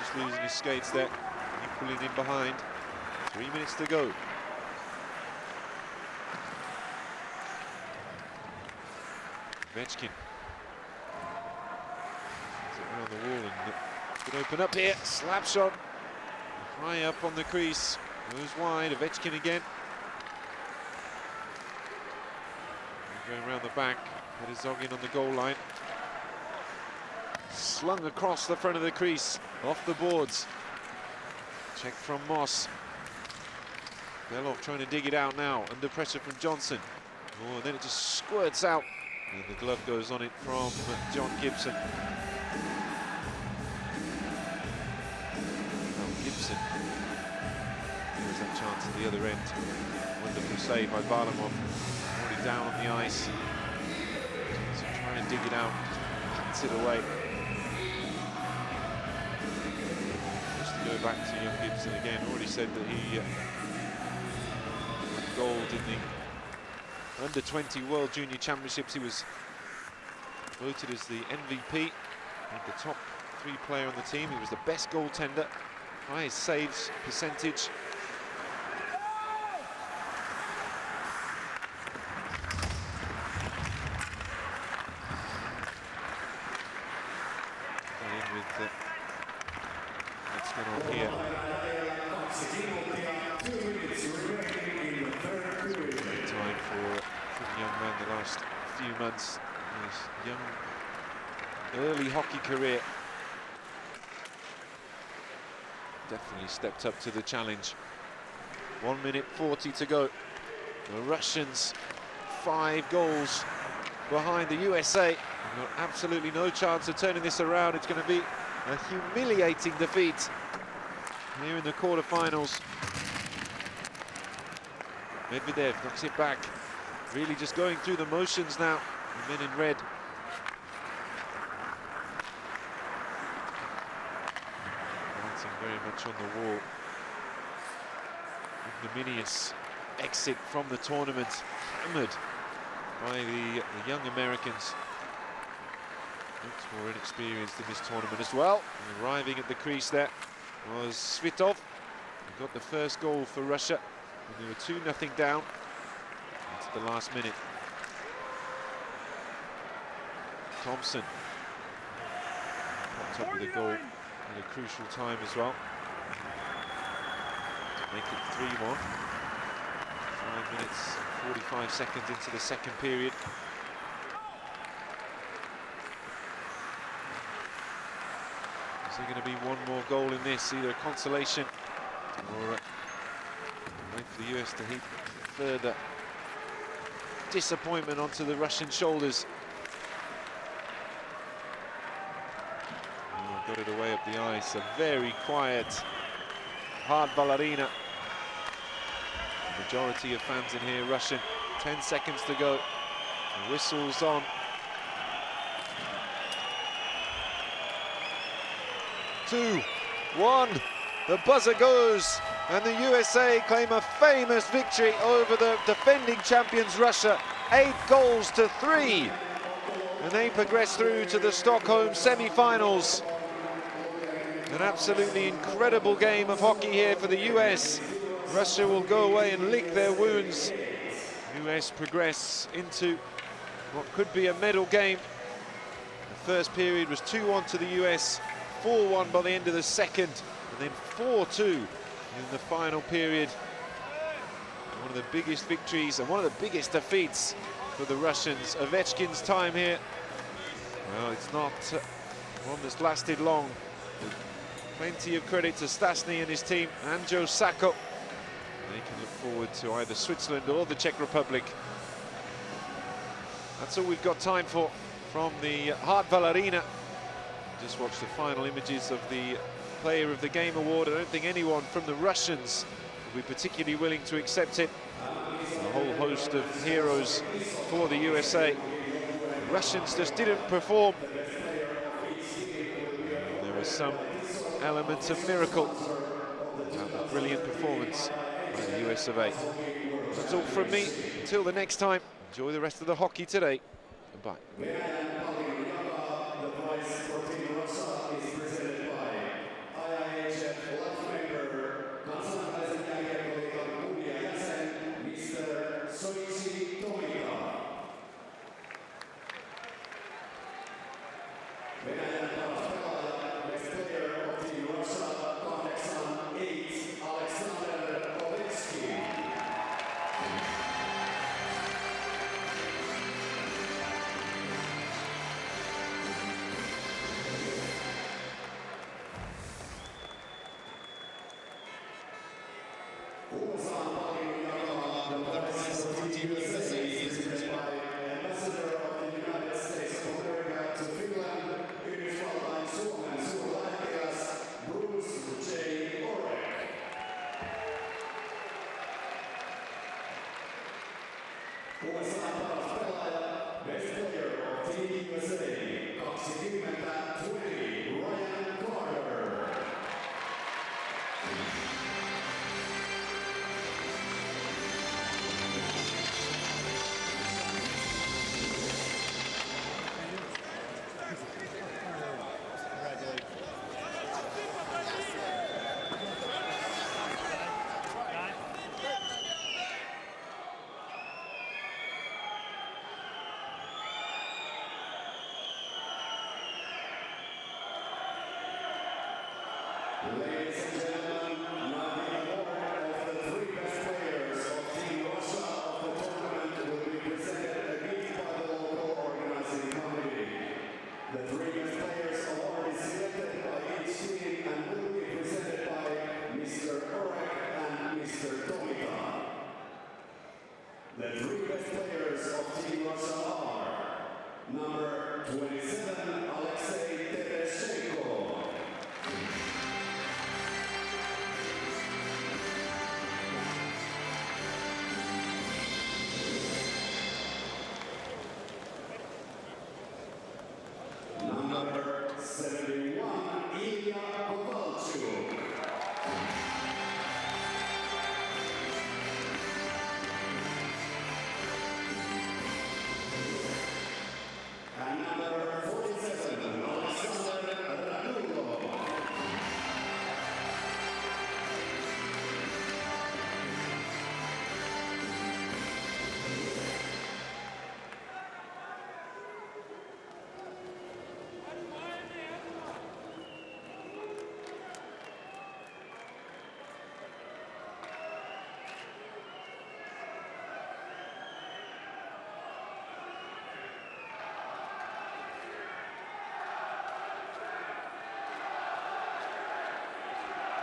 Just losing his skates there. He pulling in behind. 3 minutes to go. Ovechkin. Around the wall and could open up here. Slap shot. High up on the crease. Goes wide. Ovechkin again. Going around the back. Pedizogin on the goal line. Slung across the front of the crease. Off the boards. Check from Moss. Belov trying to dig it out now, under pressure from Johnson. Oh, and then it just squirts out. And the glove goes on it from John Gibson. Oh, Gibson. There's that chance at the other end. Wonderful save by Varlamov. Already down on the ice. Johnson trying to dig it out. Hits it away. Just to go back to young Gibson again. Already said that he gold in the under-20 World Junior Championships. He was voted as the MVP and the top 3 player on the team. He was the best goaltender, highest saves percentage. And in with what's going on here. Time for the young man the last few months. His young, early hockey career. Definitely stepped up to the challenge. 1 minute 40 to go. The Russians 5 goals behind the USA. They've got absolutely no chance of turning this around. It's going to be a humiliating defeat here in the quarterfinals. Medvedev knocks it back. Really just going through the motions now. The men in red. Writing very much on the wall. Ignominious exit from the tournament. Hammered by the young Americans. Looks more inexperienced in this tournament as well. And arriving at the crease there. was Svitov, who got the first goal for Russia. And they were 2-0 down into the last minute. Thompson popped up with a goal at a crucial time as well to make it 3-1. 5 minutes and 45 seconds into the second period. Is there going to be one more goal in this, either a consolation or wait for the US to heap further disappointment onto the Russian shoulders? Oh, got it away up the ice. A very quiet hardball arena. The majority of fans in here Russian. 10 seconds to go. The whistle's on. Two, one, the buzzer goes, and the USA claim a famous victory over the defending champions Russia, 8-3, and they progress through to the Stockholm semi-finals. An absolutely incredible game of hockey here for the US. Russia will go away and lick their wounds. US progress into what could be a medal game. The first period was 2-1 to the US. 4-1 by the end of the second, and then 4-2 in the final period. One of the biggest victories and one of the biggest defeats for the Russians. Ovechkin's time here, well, it's not one that's lasted long. Plenty of credit to Stasny and his team, and Joe Sacco. They can look forward to either Switzerland or the Czech Republic. That's all we've got time for from the Hartwall Arena. Just watch the final images of the Player of the Game award. I don't think anyone from the Russians will be particularly willing to accept it. A whole host of heroes for the USA. The Russians just didn't perform. There was some element of miracle. A brilliant performance by the US of A. That's all from me. Until the next time, enjoy the rest of the hockey today. Goodbye. The prize for Team Russia is presented by IIHF member, kansainvälisen jääkiekkoliiton kunniajäsen Mr. Soichi Tomita. Venäjän paras pelaaja, best player of Team Russia, 8, Alexander Ovechkin. Ladies and gentlemen, now the award of the 3 best players of Team Russia of the tournament will be presented again by the local organizing committee. The 3 best players award is selected by each team and will be presented by Mr. Orek and Mr. Tomita. The 3 best players of Team Russia are number 27, Alexei Tereschenko.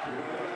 United